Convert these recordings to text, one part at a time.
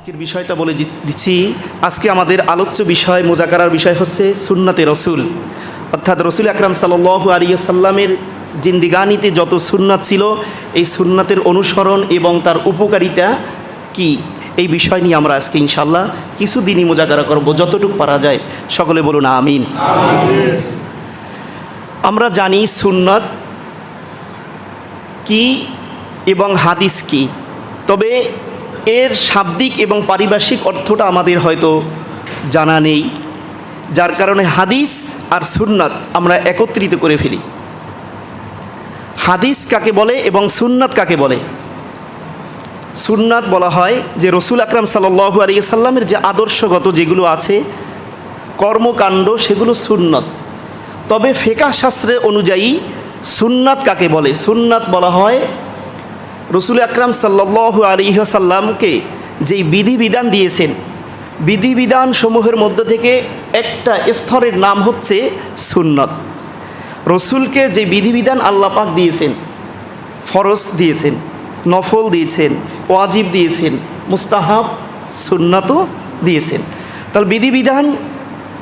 আজকের বিষয়টা বলে দিচ্ছি। আজকে আমাদের আলোচ্য বিষয় মুজাকারার বিষয় হচ্ছে সুন্নতে রসুল, অর্থাৎ রসুল আকরাম সাল্লাল্লাহু আলাইহি সাল্লামের জিন্দিগানিতে যত সুন্নাত ছিল এই সুন্নাতের অনুসরণ এবং তার উপকারিতা কি, এই বিষয় নিয়ে আমরা আজকে ইনশাআল্লাহ কিছুদিনই মুজাকারা করব, যতটুকু পারা যায়। সকলে বলুন আমিন। আমরা জানি সুন্নাত কি এবং হাদিস কি, তবে এর শাব্দিক এবং পারিভাষিক অর্থটা আমাদের হয়তো জানা নেই, যার কারণে হাদিস আর সুন্নাত আমরা একত্রিত করে ফেলি। হাদিস কাকে বলে এবং সুন্নাত কাকে বলে? সুন্নাত বলা হয় যে রসুল আকরাম সাল্লাল্লাহু আলাইহি সাল্লামের যে আদর্শগত যেগুলো আছে কর্মকাণ্ড, সেগুলো সুন্নাত। তবে ফিকহ শাস্ত্রের অনুযায়ী সুন্নাত কাকে বলে? সুন্নাত বলা হয় রসুল আকরাম সাল্লাল্লাহু আলাইহি সাল্লামকে যেই বিধিবিধান দিয়েছেন, বিধিবিধান সমূহের মধ্য থেকে একটা স্তরের নাম হচ্ছে সুন্নাত। রসুলকে যে বিধিবিধান আল্লাহ পাক দিয়েছেন, ফরজ দিয়েছেন, নফল দিয়েছেন, ওয়াজিব দিয়েছেন, মুস্তাহাব সুন্নাতও দিয়েছেন। তাহলে বিধিবিধান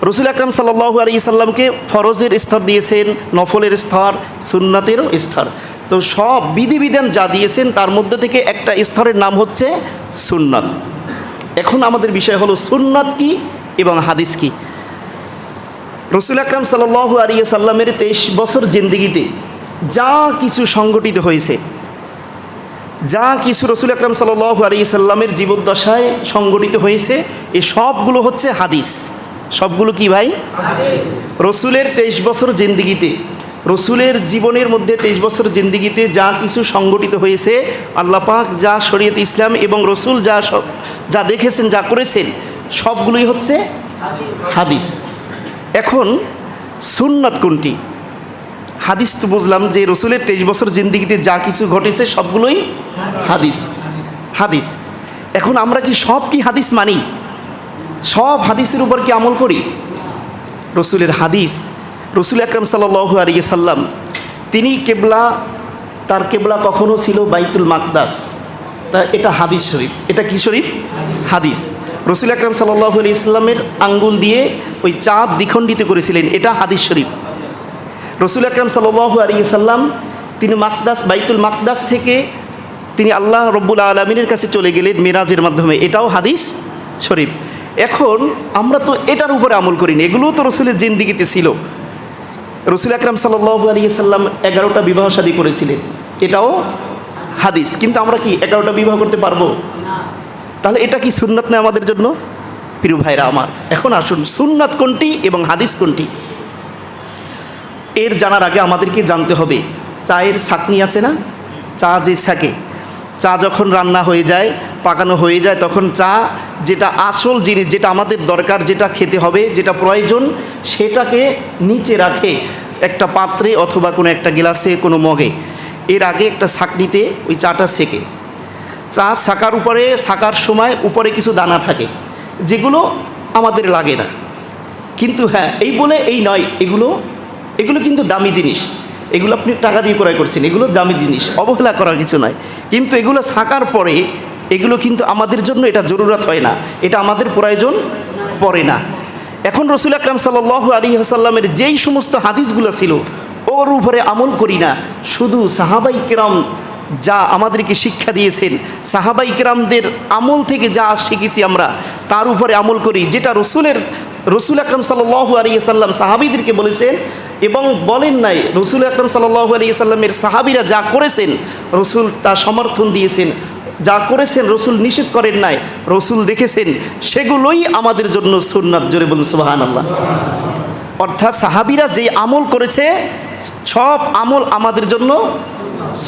রসুল আকরাম সাল্লাল্লাহু আলাইহি সাল্লামকে ফরজের স্তর দিয়েছেন, নফলের স্তর, সুন্নাতেরও স্তর। তো সব বিধিবিধান যা দিয়েছেন তার মধ্যে থেকে একটা স্তরের নাম হচ্ছে সুন্নাত। এখন আমাদের বিষয় হলো সুন্নাত কি এবং হাদিস কি। রসুল আকরাম সাল্লাল্লাহু আলাইহি সাল্লামের 23 বছর জিন্দেগিতে যা কিছু সংগঠিত হয়েছে, যা কিছু রসুল আকরাম সাল্লাল্লাহু আলাইহি সাল্লামের জীবদ্দশায় সংগঠিত হয়েছে, এই সবগুলো হচ্ছে হাদিস। সবগুলো কি ভাই? রসুলের 23 বছর জিন্দেগিতে, রসুলের জীবনের মধ্যে 23 বছর জিন্দেগিতে যা কিছু সংগঠিত হয়েছে, আল্লাহ পাক যা শরীয়ত ইসলাম এবং রসুল যা দেখেছেন, যা করেছেন, সবগুলোই হচ্ছে হাদিস। এখন সুন্নাত কোনটি? হাদিস তো বুঝলাম যে রসুলের 23 বছর জিন্দেগিতে যা কিছু ঘটেছে সবগুলোই হাদিস। হাদিস এখন আমরা কি সব কি হাদিস মানি? সব হাদিসের উপর কি আমল করি? রসুলের হাদিস, রসুল আকরাম সাল্লাল্লাহু আলাইহি সাল্লাম তিনি কেবলা, তার কেবলা কখনো ছিল বাইতুল মাকদাস, তা এটা হাদিস শরীফ। এটা কি শরীফ? হাদিস। রসুল আকরাম সাল্লাল্লাহু আলাইহি সাল্লামের আঙ্গুল দিয়ে ওই চাঁদ দ্বিখণ্ডিত করেছিলেন, এটা হাদিস শরীফ। রসুল আকরাম সাল্লাল্লাহু আলাইহি সাল্লাম তিনি মাকদাস, বাইতুল মাকদাস থেকে তিনি আল্লাহ রব্বুল আলামিনের কাছে চলে গেলেন মেরাজের মাধ্যমে, এটাও হাদিস শরীফ। এখন আমরা তো এটার উপরে আমল করিনি, এগুলোও তো রসুলের জিন্দেগিতে ছিল। রসুল আকরাম সাল্লাল্লাহু আলাইহি সাল্লাম 11টা বিবাহ শাদী করেছিলেন, এটাও হাদিস। কিন্তু আমরা কি 11টা বিবাহ করতে পারবো? তাহলে এটা কি সুন্নাত নয় আমাদের জন্য? প্রিয় ভাইরা আমার, এখন আসুন সুন্নাত কোনটি এবং হাদিস কোনটি এর জানার আগে আমাদেরকে জানতে হবে চায়ের ছাঁকনি আছে না? চা যে ছাঁকে, চা যখন রান্না হয়ে যায়, পাকানো হয়ে যায়, তখন চা যেটা আসল জিনিস, যেটা আমাদের দরকার, যেটা খেতে হবে, যেটা প্রয়োজন, সেটাকে নিচে রাখে একটা পাত্রে অথবা কোনো একটা গ্লাসে, কোনো মগে। এর আগে একটা ছাঁকনিতে ওই চাটা সেকে, চা ছাকার উপরে, ছাকার সময় উপরে কিছু দানা থাকে যেগুলো আমাদের লাগে না, কিন্তু হ্যাঁ এই বলে এই নয়, এগুলো কিন্তু দামি জিনিস, এগুলো আপনি টাকা দিয়ে ক্রয় করছেন, এগুলো দামি জিনিস, অবহেলা করার কিছু নয়। কিন্তু এগুলো ছাকার পরে এগুলো কিন্তু আমাদের জন্য এটা জরুরত হয় না, এটা আমাদের প্রয়োজন পড়ে না। এখন রসুল আকরাম সাল্লাল্লাহু আলাইহি ওয়াসাল্লামের যেই সমস্ত হাদিসগুলো ছিল ওর উপরে আমল করি না, শুধু সাহাবাই কেরাম যা আমাদেরকে শিক্ষা দিয়েছেন, সাহাবাই কেরামদের আমল থেকে যা শিখেছি আমরা তার উপরে আমল করি, যেটা রসুল আকরাম সাল্লাল্লাহু আলাইহি ওয়াসাল্লাম সাহাবীদেরকে বলেছেন এবং বলেন নাই। রসুল আকরাম সাল্লাল্লাহু আলাইহি ওয়াসাল্লামের সাহাবীরা যা করেছেন রসুল তা সমর্থন দিয়েছেন, যা করেছেন রসুল নিষেধ করেন নাই, রসুল দেখেছেন, সেগুলোই আমাদের জন্য সুন্নাত। জোরে বলুন সুবহানাল্লাহ। অর্থাৎ সাহাবীরা যে আমল করেছে সব আমল আমাদের জন্য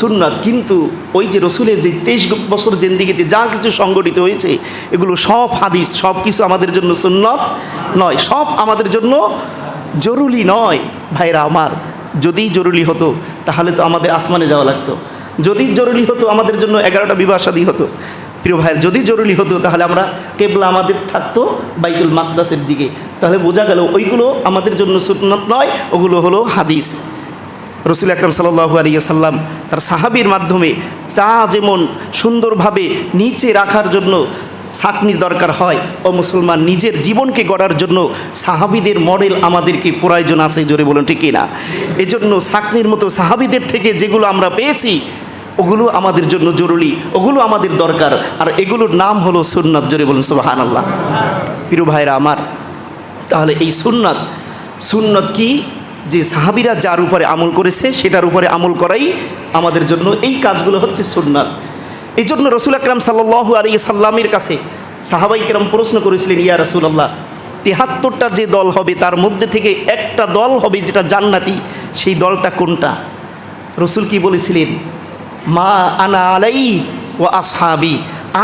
সুন্নাত। কিন্তু ওই যে রসুলের যে 23 বছর জিন্দেগিতে যা কিছু সংগঠিত হয়েছে এগুলো সব হাদিস, সব কিছু আমাদের জন্য সুন্নাত নয়, সব আমাদের জন্য জরুরি নয়। ভাইরা আমার, যদি জরুরি হতো তাহলে তো আমাদের আসমানে যাওয়া লাগতো, যদি জরুরি হতো আমাদের জন্য 11টা বিবাহ শাদী হতো। প্রিয় ভাইয়ের, যদি জরুরি হতো তাহলে আমরা কেবলা আমাদের থাকতো বাইতুল মাকদাসের দিকে, তাহলে বোঝা গেল ওইগুলো আমাদের জন্য সুন্নাত নয়, ওগুলো হলো হাদিস। রসুল আকরাম সাল্লাল্লাহু আলাইহি সাল্লাম তার সাহাবীর মাধ্যমে চা যেমন সুন্দরভাবে নিচে রাখার জন্য ছাঁকনির দরকার হয়, ও মুসলমান নিজের জীবনকে গড়ার জন্য সাহাবীদের মডেল আমাদেরকে প্রয়োজন আছে, জোরে বলুন ঠিক কিনা? এজন্য ছাঁকনির মতো সাহাবীদের থেকে যেগুলো আমরা পেয়েছি ওগুলো আমাদের জন্য জরুরি, ওগুলো আমাদের দরকার, আর এগুলোর নাম হলো সুন্নাত, জোরে বলুন সুবহানাল্লাহ। প্রিয় ভাইরা আমার, তাহলে এই সুন্নাত কি? যে সাহাবীরা যার উপরে আমল করেছে সেটার উপরে আমল করাই আমাদের জন্য, এই কাজগুলো হচ্ছে সুন্নাত। এই জন্য রসুল আকরাম সাল্লাল্লাহু আলাইহি সাল্লামের কাছে সাহাবাই কেরাম প্রশ্ন করেছিলেন, ইয়া রাসূলুল্লাহ, ৭৩টার যে দল হবে তার মধ্যে থেকে একটা দল হবে যেটা জান্নাতি, সেই দলটা কোনটা? রসুল কি বলেছিলেন? মা আনা আলাই ওয়া আসহাবি,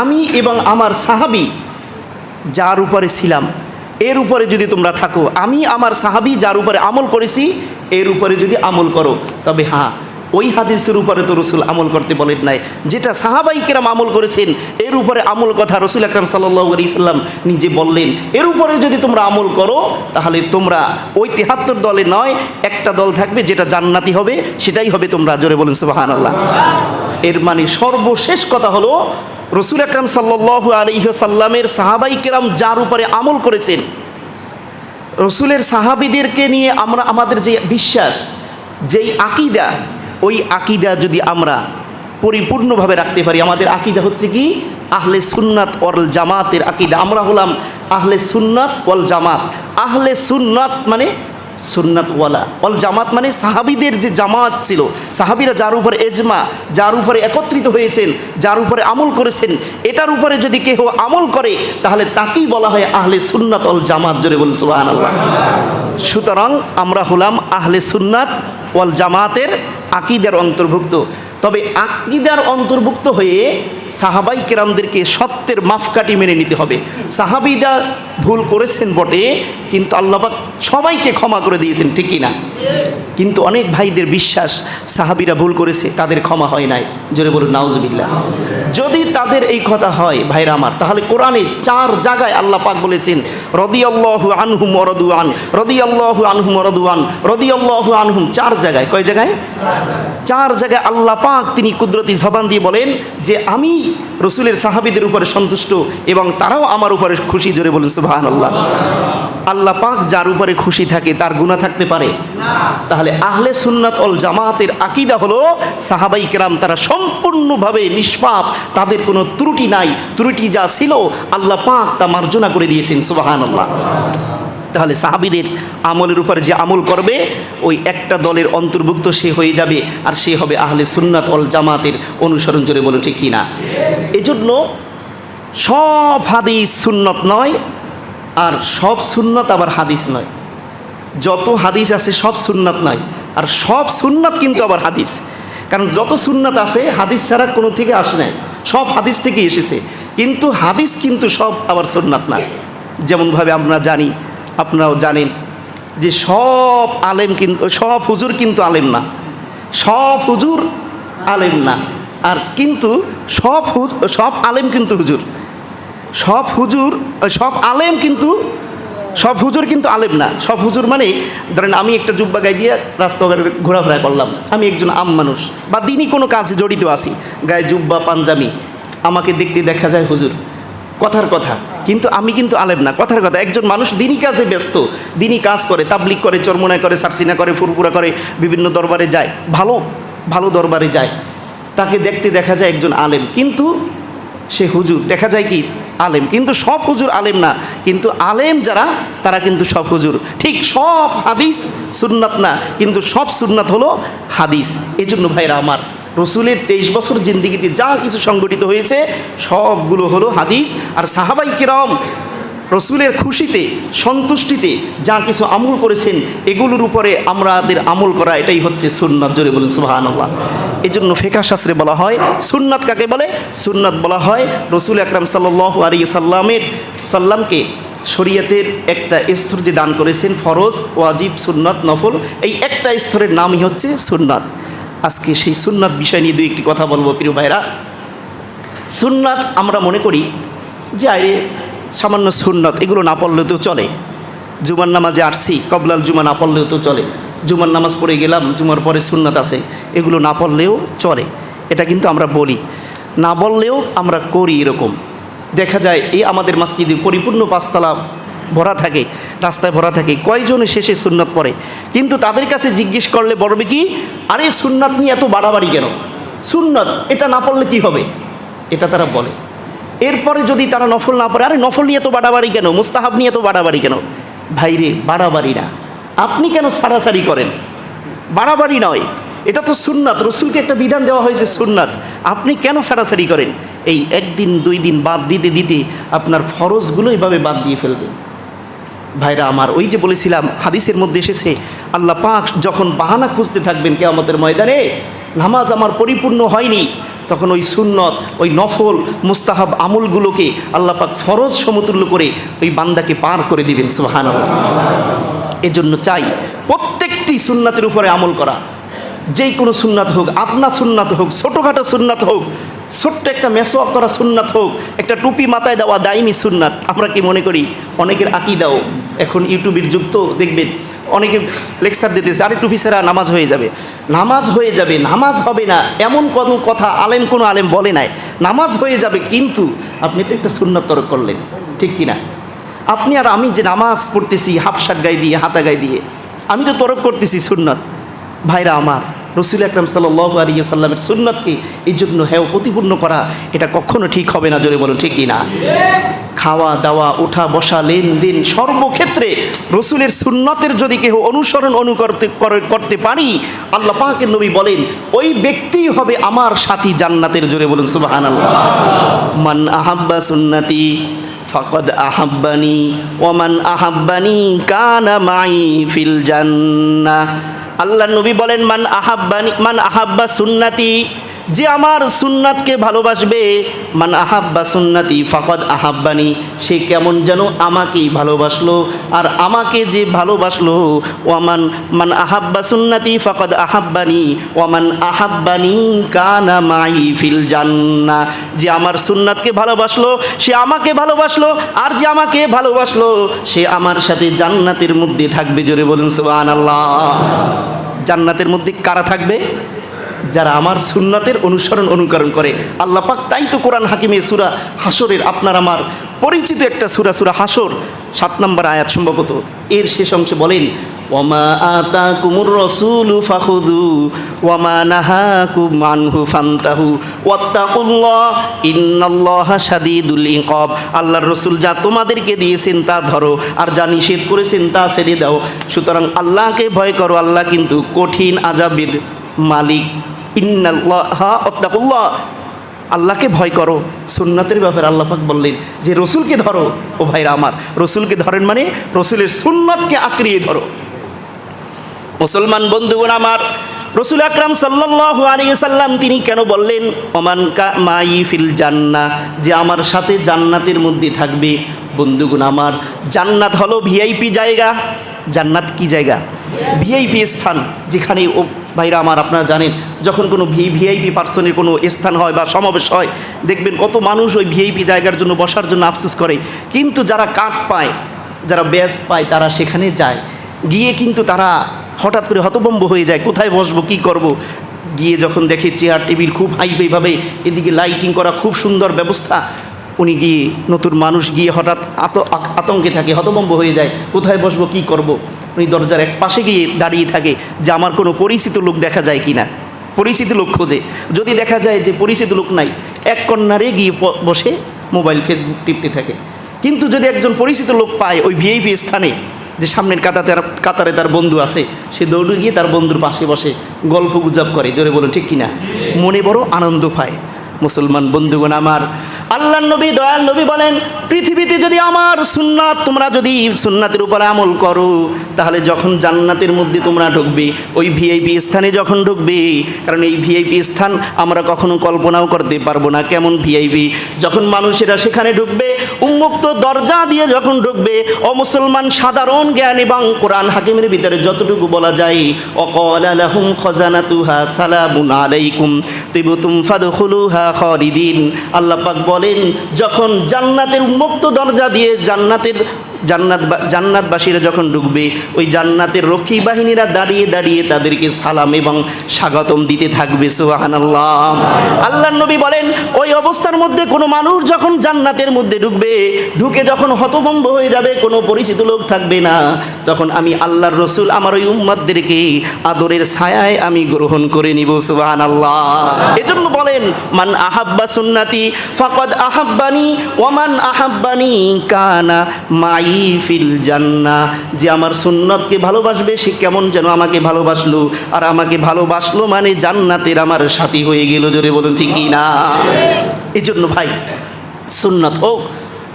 আমি এবং আমার সাহাবী যার উপরে ছিলাম এর উপরে যদি তোমরা থাকো, আমি আমার সাহাবী যার উপরে আমল করেছি এর উপরে যদি আমল করো, তবে হ্যাঁ, ওই হাদিসের উপরে তো রসুল আমল করতে বলেন নাই, যেটা সাহাবাই কেরাম আমল করেছেন এর উপরে আমল কথা রসুল আকরাম সাল্লাল্লাহু আলাইহি সাল্লাম নিজে বললেন। এর উপরে যদি তোমরা আমল করো তাহলে তোমরা ওই ৭৩ দলে নয়, একটা দল থাকবে যেটা জান্নাতি হবে, সেটাই হবে তোমরা, জোরে বলুন সুবহানাল্লাহ। এর মানে সর্বশেষ কথা হলো রসুল আকরাম সাল্লাল্লাহু আলাইহি সাল্লামের সাহাবাই কেরাম যার উপরে আমল করেছেন, রসুলের সাহাবীদেরকে নিয়ে আমরা আমাদের যে বিশ্বাস, যেই আকীদা, ওই আকীদা যদি আমরা পরিপূর্ণভাবে রাখতে পারি, আমাদের আকীদা হচ্ছে কি? আহলে সুন্নাত ওয়াল জামাতের আকীদা। আমরা হলাম আহলে সুন্নাত ওয়াল জামাত। আহলে সুন্নাত মানে সুন্নাতওয়ালা, ওয়াল জামাত মানে সাহাবীদের যে জামাত ছিল, সাহাবীরা যার উপরে এজমা, যার উপরে একত্রিত হয়েছেন, যার উপরে আমল করেছেন, এটার উপরে যদি কেউ আমল করে তাহলে তাকেই বলা হয় আহলে সুন্নাত ওয়াল জামাত, জোরে বলুন সুবহানাল্লাহ। সুতরাং আমরা হলাম আহলে সুন্নাত ওয়াল জামাতের আকীদার অন্তর্ভুক্ত। তবে আকীদার অন্তর্ভুক্ত হয়ে সাহাবাই কেরামদেরকে সত্যের মাপকাঠি মেনে নিতে হবে। সাহাবীরা ভুল করেছেন বটে, কিন্তু আল্লাহ পাক সবাইকে ক্ষমা করে দিয়েছেন, ঠিকই না? কিন্তু অনেক ভাইদের বিশ্বাস সাহাবীরা ভুল করেছে, তাদের ক্ষমা হয় নাই, জোরে বলুন নাউজুবিল্লাহ। যদি তাদের এই কথা হয় ভাইরা আমার, তাহলে কোরআনে 4 জায়গায় আল্লাহ পাক বলেছেন রাদিয়াল্লাহু আনহুম ওয়া রাদু আন, রাদিয়াল্লাহু আনহুম ওয়া রাদু আন, রাদিয়াল্লাহু আনহুম। 4 জায়গায়। কয় জায়গায়? 4 জায়গায় আল্লাহ পাক তিনি কুদরতি জবান দিয়ে বলেন যে আমি রসুলের সাহাবীদের উপরে সন্তুষ্ট এবং তারাও আমার উপরে খুশি, জোরে বলুন সুবহানাল্লাহ। আল্লাহ পাক যার উপরে খুশি থাকে তার গুনাহ থাকতে পারে না। তাহলে আহলে সুন্নাত ওয়াল জামাতের আকীদা হলো সাহাবাই কেরাম তারা সম্পূর্ণভাবে নিষ্পাপ, তাদের কোনো ত্রুটি নাই, ত্রুটি যা ছিল আল্লাহ পাক তা মার্জনা করে দিয়েছেন, সুবহানাল্লাহ। তাহলে সাহাবীদের আমলের উপরে যে আমল করবে ওই একটা দলের অন্তর্ভুক্ত সে হয়ে যাবে, আর সে হবে আহলে সুন্নাত ওয়াল জামাতের অনুসরণ, জোরে বলুন ঠিক কিনা? এজন্য সব হাদিস সুন্নত নয়, আর সব সুন্নত আবার হাদিস নয়। যত হাদিস আছে সব সুন্নাত নয়, আর সব সুন্নাত কিন্তু আবার হাদিস। কারণ যত সুন্নাত আছে হাদিস ছাড়া কোনো থেকে আসে নাই, সব হাদিস থেকে এসেছে, কিন্তু হাদিস কিন্তু সব আবার সুন্নাত না। যেমনভাবে আমরা জানি, আপনারাও জানেন যে সব আলেম কিন্তু, সব হুজুর কিন্তু আলেম না, সব হুজুর আলেম না, আর কিন্তু সব আলেম কিন্তু হুজুর, সব আলেম কিন্তু সব হুজুর কিন্তু আলেম না। সব হুজুর মানে ধরেন আমি একটা জুব্বা গায়ে দিয়ে রাস্তাঘাটে ঘোরাফেরা করলাম, আমি একজন আম মানুষ বা দিনই কোনো কাজে জড়িত আছি, গায়ে জুব্বা পাঞ্জাবি, আমাকে দেখতে দেখা যায় হুজুর, কথার কথা, কিন্তু আমি কিন্তু আলেম না, কথার কথা। একজন মানুষ দিনই কাজে ব্যস্ত, দিনই কাজ করে, তাবলিগ করে, চরমোনায় করে, সারসিনা করে, ফুরপুরা করে, বিভিন্ন দরবারে যায়, ভালো ভালো দরবারে যায়, তাকে দেখতে দেখা যায় একজন আলেম, কিন্তু সে হুজুর, দেখা যায় কি আলেম, কিন্তু সব হুজুর আলেম না। কিন্তু আলেম যারা তারা কিন্তু সব হুজুর। ঠিক সব হাদিস সুন্নাত না, কিন্তু সব সুন্নাত হলো হাদিস। এই জন্য ভাইরা আমার, রসুলের 23 বছর জিন্দিগিতে যা কিছু সংগঠিত হয়েছে সবগুলো হলো হাদিস। আর সাহাবাই কেরাম রসুলের খুশিতে, সন্তুষ্টিতে যা কিছু আমল করেছেন এগুলোর উপরে আমাদের আমল করা, এটাই হচ্ছে সুন্নাত, জোরে বলুন সুবহানাল্লাহ। এই জন্য ফিকহ শাস্ত্রে বলা হয় সুন্নাত কাকে বলে? সুন্নাত বলা হয় রসুল আকরাম সাল্লাল্লাহু আলাইহি সাল্লামকে শরীয়তের একটা স্তর যে দান করেছেন, ফরজ, ওয়াজিব, সুন্নাত, নফল, এই একটা স্তরের নামই হচ্ছে সুন্নাত। আজকে সেই সুন্নাত বিষয় নিয়ে 2-1টি কথা বলবো প্রিয় ভাইরা। সুন্নাত আমরা মনে করি যে আরে সামান্য সুন্নাত, এগুলো না পড়লেও তো চলে, জুমার নামাজে আসছি, কবলাল জুমা না পড়লেও তো চলে, জুমার নামাজ পড়ে গেলাম, জুমার পরে সুন্নাত আছে, এগুলো না পড়লেও চলে, এটা কিন্তু আমরা বলি, না বললেও আমরা করি এরকম। দেখা যায় এই আমাদের মসজিদে পরিপূর্ণ পাঁচতলা ভরা থাকে, রাস্তায় ভরা থাকে, কয়জনে শেষে সুন্নত পড়ে। কিন্তু তাদের কাছে জিজ্ঞেস করলে বলবে কি, আরে সুন্নত নিয়ে এত বাড়াবাড়ি কেন, সুন্নত এটা না পড়লে কি হবে, এটা তারা বলে। এরপরে যদি তারা নফল না পড়ে, আরে নফল নিয়ে তো বাড়াবাড়ি কেন, মুস্তাহাব নিয়ে তো বাড়াবাড়ি কেন। ভাইরে, বাড়াবাড়ি না, আপনি কেন ছাড়াছাড়ি করেন, বাড়াবাড়ি নয়, এটা তো সুন্নাত, রসুলকে একটা বিধান দেওয়া হয়েছে সুন্নাত, আপনি কেন ছাড়াছাড়ি করেন। এই একদিন দুই দিন বাদ দিতে দিতে আপনার ফরজগুলো এইভাবে বাদ দিয়ে ফেলবে। ভাইরা আমার, ওই যে বলেছিলাম হাদিসের মধ্যে এসেছে, আল্লাহ পাক যখন বাহানা খুঁজতে থাকবেন কিয়ামতের ময়দানে, নামাজ আমার পরিপূর্ণ হয়নি, তখন ওই সুন্নত, ওই নফল মুস্তাহাব আমলগুলোকে আল্লাহ পাক ফরজ সমতুল্য করে ওই বান্দাকে পার করে দিবেন। সুবহানাল্লাহ। এজন্য চাই প্রত্যেকটি সুন্নাতের উপরে আমল করা, যেই কোনো সুন্নাত হোক, আপনা সুন্নাত হোক, ছোটোখাটো সুন্নাত হোক, ছোট্ট একটা মেসওয়াক করা সুন্নাত হোক, একটা টুপি মাথায় দেওয়া দাইমি সুন্নাত। আমরা কি মনে করি, অনেকের আকীদাও এখন ইউটিউবের যুগ তো, দেখবেন অনেকে লেকচার দিতেছে, আরে টুপি ছাড়া নামাজ হয়ে যাবে, নামাজ হয়ে যাবে, নামাজ হবে না এমন কোনো কথা কোনো আলেম বলে নাই। নামাজ হয়ে যাবে, কিন্তু আপনি তো একটা সুন্নাত তরক করলেন, ঠিক কি না? আপনি আর আমি যে নামাজ পড়তেছি হাফ শার্ট গায়ে দিয়ে, হাতা গায়ে দিয়ে, আমি তো তরক করতেছি সুন্নাত। ভাইরা আমার, রসুল আকরাম সাল্লাল্লাহু আলাইহি ওয়াসাল্লামের সুন্নাতকে এই জন্য প্রতিপূর্ণ করা, এটা কখনো ঠিক হবে না, জোরে বলুন ঠিক কি না? খাওয়া দাওয়া, ওঠা বসা, লেনদেন, সর্বক্ষেত্রে রসুলের সুন্নতের যদি কেউ অনুসরণ করতে পারি, আল্লাহ পাকের নবী বলেন ওই ব্যক্তিই হবে আমার সাথী জান্নাতের, জোরে বলুন সুবহানাল্লাহ। মান আহাব্বা সুন্নতি ফাকাদ আহাব্বানি ওয়া মান আহাব্বানি কানা মাই ফিল জান্নাহ। আল্লাহ নবী বলেন, মান আহাব্বা সুন্নতি, যে আমার সুন্নাতকে ভালোবাসবে, মান আহাব্বা সুন্নতি ফাকাদ আহাব্বানি, সে কেমন যেন আমাকেই ভালোবাসলো, আর আমাকে যে ভালোবাসলো, মান আহাব্বা সুন্নতি ফাকাদ আহাব্বানি ওয়ামান আহাব্বানি কানা মাই ফিল জান্নাহ, যে আমার সুন্নাতকে ভালোবাসলো সে আমাকে ভালোবাসলো, আর যে আমাকে ভালোবাসলো সে আমার সাথে জান্নাতের মধ্যে থাকবে, জোরে বলুন সুবহানাল্লাহ। জান্নাতের মধ্যে কারা থাকবে? যারা আমার সুন্নাতের অনুকরণ করে। আল্লাহ পাক তাই তো কোরআন হাকিমে সূরা হাসরের, আপনার আমার পরিচিত একটা সূরা হাসর 7 নম্বর আয়াত সম্ভবত, এর শেষ অংশে বলেন, ওয়ামা আতাকুমুর রাসূলু ফাখুযু ওয়ামা নাহাকুম আনহু ফান্তাহু ওয়াত্তাকুল্লাহ ইন্নাল্লাহা শাদীদুল ইকাব। আল্লাহর রাসূল যা তোমাদেরকে দিয়েছেন তা ধরো, আর যা নিষেধ করেছেন তা ছেড়ে দাও। সুতরাং আল্লাহকে ভয় করো, আল্লাহ কিন্তু কঠিন আযাবের মালিক। ইন্নাল্লাহা ওয়াত্তাকুল্লাহ, আল্লাহকে ভয় করো। সুন্নাতের ব্যাপারে আল্লাহ পাক বললেন যে রসুলকে ধরো। ও ভাইরা আমার, রসুলকে ধরেন মানে রসুলের সুন্নাতকে আঁকড়িয়ে ধরো। মুসলমান বন্ধুগণ আমার, রসুল আকরাম সাল্লাল্লাহু আলাইহি সাল্লাম তিনি কেন বললেন ওমান মাই ফিল জান্নাহ, যে আমার সাথে জান্নাতের মধ্যে থাকবে। বন্ধুগণ আমার, জান্নাত হলো ভিআইপি জায়গা। জান্নাত কি জায়গা? ভিআইপি স্থান, যেখানে ও ভাইরা আমার আপনারা জানেন, যখন কোনো ভিআইপি পার্সনের কোনো স্থান হয় বা সমাবেশ হয়, দেখবেন কত মানুষ ওই ভিআইপি জায়গার জন্য বসার জন্য আফসোস করে। কিন্তু যারা কার্ড পায়, যারা ব্যাজ পায়, তারা সেখানে যায়, গিয়ে কিন্তু তারা হঠাৎ করে হতভম্ব হয়ে যায়, কোথায় বসবো, কি করব। গিয়ে যখন দেখে চেয়ার টেবিল খুব হাইফাইভাবে, এদিকে লাইটিং করা, খুব সুন্দর ব্যবস্থা, উনি গিয়ে, নতুন মানুষ গিয়ে হঠাৎ আতঙ্কে থাকে, হতভম্ব হয়ে যায়, কোথায় বসবো, কি করব। উনি দরজার এক পাশে গিয়ে দাঁড়িয়ে থাকে যে আমার কোনো পরিচিত লোক দেখা যায় কি না, পরিচিত লোক খোঁজে। যদি দেখা যায় যে পরিচিত লোক নাই, এক কর্নারে গিয়ে বসে মোবাইল ফেসবুক টিপতে থাকে। কিন্তু যদি একজন পরিচিত লোক পায় ওই ভিআইপি স্থানে, যে সামনের কাতারে তার বন্ধু আছে, সে দৌড়ে গিয়ে তার বন্ধুর পাশে বসে গল্প গুজব করে, জোরে বলুন ঠিক কিনা, মনে বড় আনন্দ পায়। মুসলমান বন্ধুগণ আমার, আল্লাহর নবী, দয়াল নবী বলেন, পৃথিবীতে যদি আমার সুন্নাত, তোমরা যদি সুন্নাতের উপর আমল করো, তাহলে যখন জান্নাতের মধ্যে তোমরা ঢুকবে, ওই ভিআইপি স্থানে যখন ঢুকবে, কারণ এই ভিআইপি স্থান আমরা কখনো কল্পনাও করতে পারবো না কেমন ভিআইপি। যখন মানুষেরা সেখানে ঢুকবে, উন্মুক্ত দরজা দিয়ে যখন ঢুকবে, ও মুসলমান সাধারণ জ্ঞান এবং কোরআন হাকিমের ভিতরে যতটুকু বলা যায়, ওয়াকালা লাহুম খাজানাতুহা সালামুন আলাইকুম তিবতুম ফাদখুলুহা খালিদিন। আল্লাহ পাক বলেন, যখন জান্নাতের উন্মুক্ত দরজা দিয়ে জান্নাতবাসীরা যখন ঢুকবে, ওই জান্নাতের রক্ষী বাহিনীরা দাঁড়িয়ে দাঁড়িয়ে তাদেরকে সালাম এবং স্বাগতম দিতে থাকবে। সুবহানাল্লাহ। আল্লাহর নবী বলেন, ওই অবস্থার মধ্যে কোনো মানুষ যখন জান্নাতের মধ্যে ঢুকবে, ঢুকে যখন হতভম্ব হয়ে যাবে, কোনো পরিচিত লোক থাকবে না, তখন আমি আল্লাহর রসুল আমার ওই উম্মতদেরকে আদরের ছায়ায় আমি গ্রহণ করে নিব। সুবহানাল্লাহ। এজন্য বলেন, মান আহাব্বা সুন্নতি ফাকাদ আহাব্বানি ওয়া মান আহাব্বানি কানা মাই ফিল জান্নাহ। যে আমার সুন্নতকে ভালোবাসবে সে কেমন যেন আমাকে ভালোবাসলো, আর আমাকে ভালোবাসলো মানে জান্নাতের আমার সাথী হয়ে গেল। জোরে বলুন ঠিক কি না? এই জন্য ভাই, সুন্নত হোক,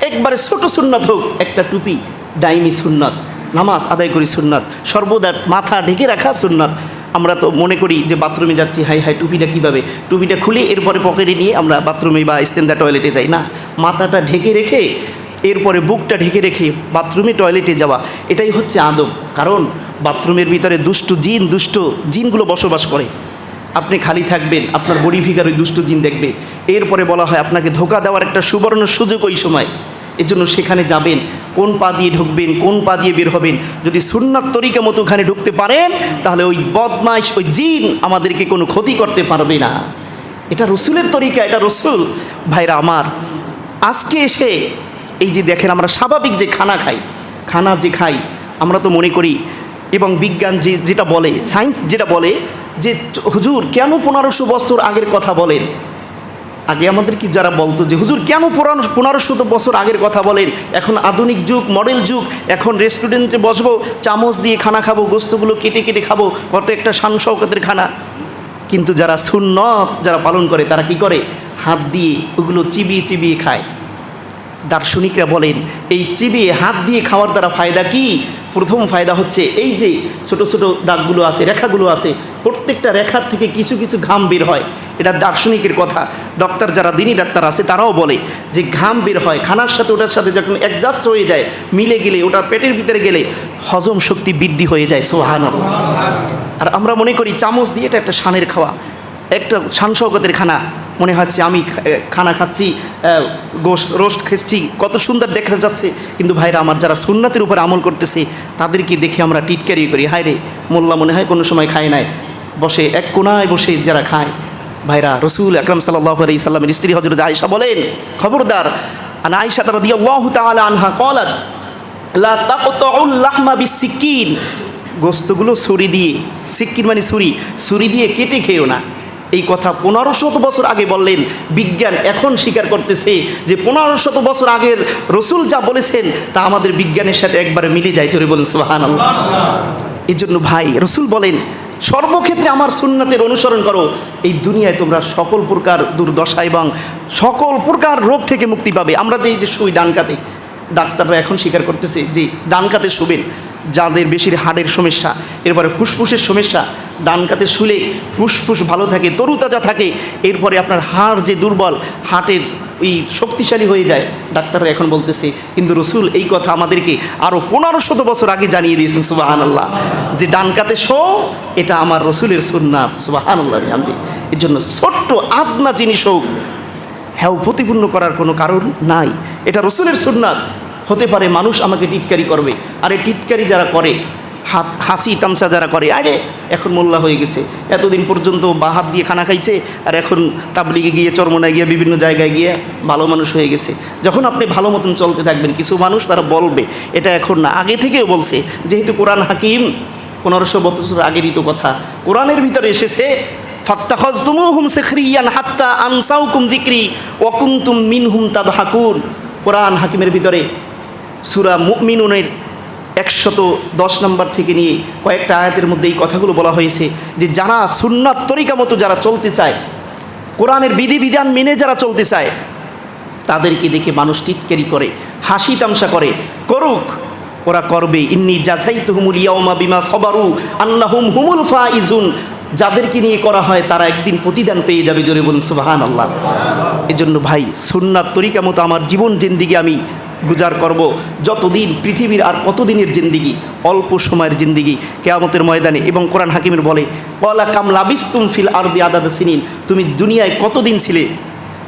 একবারে ছোট সুন্নত হোক, একটা টুপি দাইমি সুন্নত, নামাজ আদায় করি সুন্নত, সর্বদা মাথা ঢেকে রাখা সুন্নত। আমরা তো মনে করি যে বাথরুমে যাচ্ছি, হাই হাই টুপিটা কীভাবে, টুপিটা খুলে এরপরে পকেটে নিয়ে আমরা বাথরুমে বা স্টেন্দা টয়লেটে যাই না, মাথাটা ঢেকে রেখে এরপরে বুকটা ঢেকে রেখে বাথরুমে টয়লেটে যাওয়া, এটাই হচ্ছে আদব। কারণ বাথরুমের ভিতরে দুষ্ট জিনগুলো বসবাস করে। আপনি খালি থাকবেন, আপনার বডি ফিগার ওই দুষ্ট জিন দেখবে। এরপরে বলা হয় আপনাকে ধোঁকা দেওয়ার একটা সুবর্ণ সুযোগ ওই সময়। এর জন্য সেখানে যাবেন, কোন পা দিয়ে ঢুকবেন, কোন পা দিয়ে বের হবেন। যদি সুন্নাত তরিকা মতো ওখানে ঢুকতে পারেন, তাহলে ওই বদমাইশ, ওই জিন আমাদেরকে কোনো ক্ষতি করতে পারবে না। এটা রসুলের তরিকা, এটা রসুল। ভাইরা আমার, আজকে এসে এই যে দেখেন, আমরা স্বাভাবিক যে খানা খাই, আমরা তো মনে করি, এবং বিজ্ঞান যেটা বলে, সায়েন্স যেটা বলে যে হুজুর কেন 1500 বছর আগের কথা বলেন। আগে আমাদের কি যারা বলতো যে হুজুর কেন 1500 বছর আগের কথা বলেন, এখন আধুনিক যুগ, মডেল যুগ, এখন রেস্টুরেন্টে বসবো, চামচ দিয়ে খানা খাবো, গোস্তগুলো কেটে কেটে খাবো, কত একটা শান শওকতের খানা। কিন্তু যারা সুন্নত যারা পালন করে, তারা কি করে, হাত দিয়ে ওগুলো চিবিয়ে চিবিয়ে খায়। দার্শনিকরা বলেন, এই চিবিয়ে হাত দিয়ে খাওয়ার দ্বারা ফায়দা কি? প্রথম ফায়দা হচ্ছে, এই যে ছোট ছোট দাগগুলো আছে, রেখাগুলো আছে, প্রত্যেকটা রেখার থেকে কিছু কিছু ঘাম বের হয়। এটা দার্শনিকের কথা। ডক্টর যারা দিনী ডাক্তার আছে তারাও বলে যে ঘাম বের হয়, খানার সাথে ওটার সাথে যখন অ্যাডজাস্ট হয়ে যায়, মিলে গেলে, ওটা পেটের ভিতরে গেলে হজম শক্তি বৃদ্ধি হয়ে যায়। সুবহানাল্লাহ। আর আমরা মনে করি চামচ দিয়ে এটা একটা শানের খাওয়া, একটা শান শওকতের খানা, মনে হচ্ছে আমি খানা খাচ্ছি, রোস্ট খেয়েছি, কত সুন্দর দেখা যাচ্ছে। কিন্তু ভাইরা আমার, যারা সুন্নাতের উপর আমল করতেছে তাদেরকে দেখে আমরা টিটকারি করি, হায় রে মোল্লা মনে হয় কোনো সময় খায় নাই, বসে এক কোনায় বসে যারা খায়। ভাইরা, রসুল আকরাম সাল্লাল্লাহু আলাইহি সাল্লামের স্ত্রী হযরত আয়েশা বলেন, খবরদার, আনা আয়েশা রাদিয়াল্লাহু তাআলা আনহা ক্বালাত লা তাকতাউল লাহমা বিসসিকিন, গোস্তগুলো ছুরি দিয়ে, সিকিন মানে ছুরি দিয়ে কেটে খেও না। এই কথা 1500 বছর আগে বললেন। বিজ্ঞান এখন স্বীকার করতেছে যে 1500 বছর আগের রসুল যা বলেছেন তা আমাদের বিজ্ঞানের সাথে একবারে মিলে যায়। চলে বলুন সুবহানাল্লাহ। এই জন্য ভাই, রসুল বলেন, সর্বক্ষেত্রে আমার সুন্নাতের অনুসরণ করো, এই দুনিয়ায় তোমরা সকল প্রকার দুর্দশা এবং সকল প্রকার রোগ থেকে মুক্তি পাবে। আমরা যে শুই ডান কাতে, ডাক্তাররা এখন স্বীকার করতেছে যে ডান কাতে শুবেন, যাদের বেশির হাড়ের সমস্যা, এরপরে ফুসফুসের সমস্যা, ডান কাতে শুলে ফুসফুস ভালো থাকে, তরুতাজা থাকে। এরপরে আপনার হাড় যে দুর্বল, হার্টের ওই শক্তিশালী হয়ে যায়, ডাক্তাররা এখন বলতেছে। কিন্তু রসুল এই কথা আমাদেরকে আরও 1500 বছর আগে জানিয়ে দিয়েছেন। সুবহানাল্লাহ। যে ডান কাতে শো, এটা আমার রসুলের সুন্নাত। সুবহানাল্লাহ। এর জন্য ছোট্ট আদনা জিনিস হোক, হ্যাঁ, প্রতিপূর্ণ করার কোনো কারণ নাই, এটা রসুলের সুন্নাত। হতে পারে মানুষ আমাকে টিটকারি করবে, আরে টিটকারি যারা করে, হাসি তামসা যারা করে, আরে এখন মোল্লা হয়ে গেছে, এতদিন পর্যন্ত বাহাত দিয়ে খানা খাইছে, আর এখন তাবলিগে গিয়ে, চরমনায় গিয়ে, বিভিন্ন জায়গায় গিয়ে ভালো মানুষ হয়ে গেছে। যখন আপনি ভালো মতন চলতে থাকবেন, কিছু মানুষ তারা বলবে, এটা এখন না, আগে থেকেও বলছে। যেহেতু কোরআন হাকিম 1500 বছর আগেরই তো কথা, কোরআনের ভিতরে এসেছে, ফাত্তাখাযতুমুহুম সিখরিয়ান হাত্তা আনসাউকুম যিকরি ওয়া কুনতুম মিনহুম তাদহাকুন। কোরআন হাকিমের ভিতরে সূরা মুমিনুনের 110 নম্বর থেকে নিয়ে কয়েকটা আয়াতের মধ্যে এই কথাগুলো বলা হয়েছে যে যারা সুন্নাত তরিকা মতো যারা চলতে চায়, কোরআনের বিধিবিধান মেনে যারা চলতে চায়, তাদেরকে দেখে মানুষ টিটকারি করে, হাসি তামসা করে, করুক, ওরা করবে। ইন্নী জাযাইতুহুমুল ইয়াওমা বিমা সাবারু আন্নাহুম হুমুল ফাইজুন। যাদেরকে নিয়ে করা হয় তারা একদিন প্রতিদান পেয়ে যাবে। জোরে বলুন সুবহানাল্লাহ। এজন্য ভাই সুন্নাত তরিকা মতো আমার জীবন জিন্দিগি আমি গুজার করব। যতদিন পৃথিবীর আর কতদিনের জিন্দিগি, অল্প সময়ের জিন্দিগি কিয়ামতের ময়দানে। এবং কোরআন হাকিমের বলে ক্বালা কাম লাবিসতুম ফিল আরদি আদাদা সিনিন, তুমি দুনিয়ায় কতদিন ছিলে?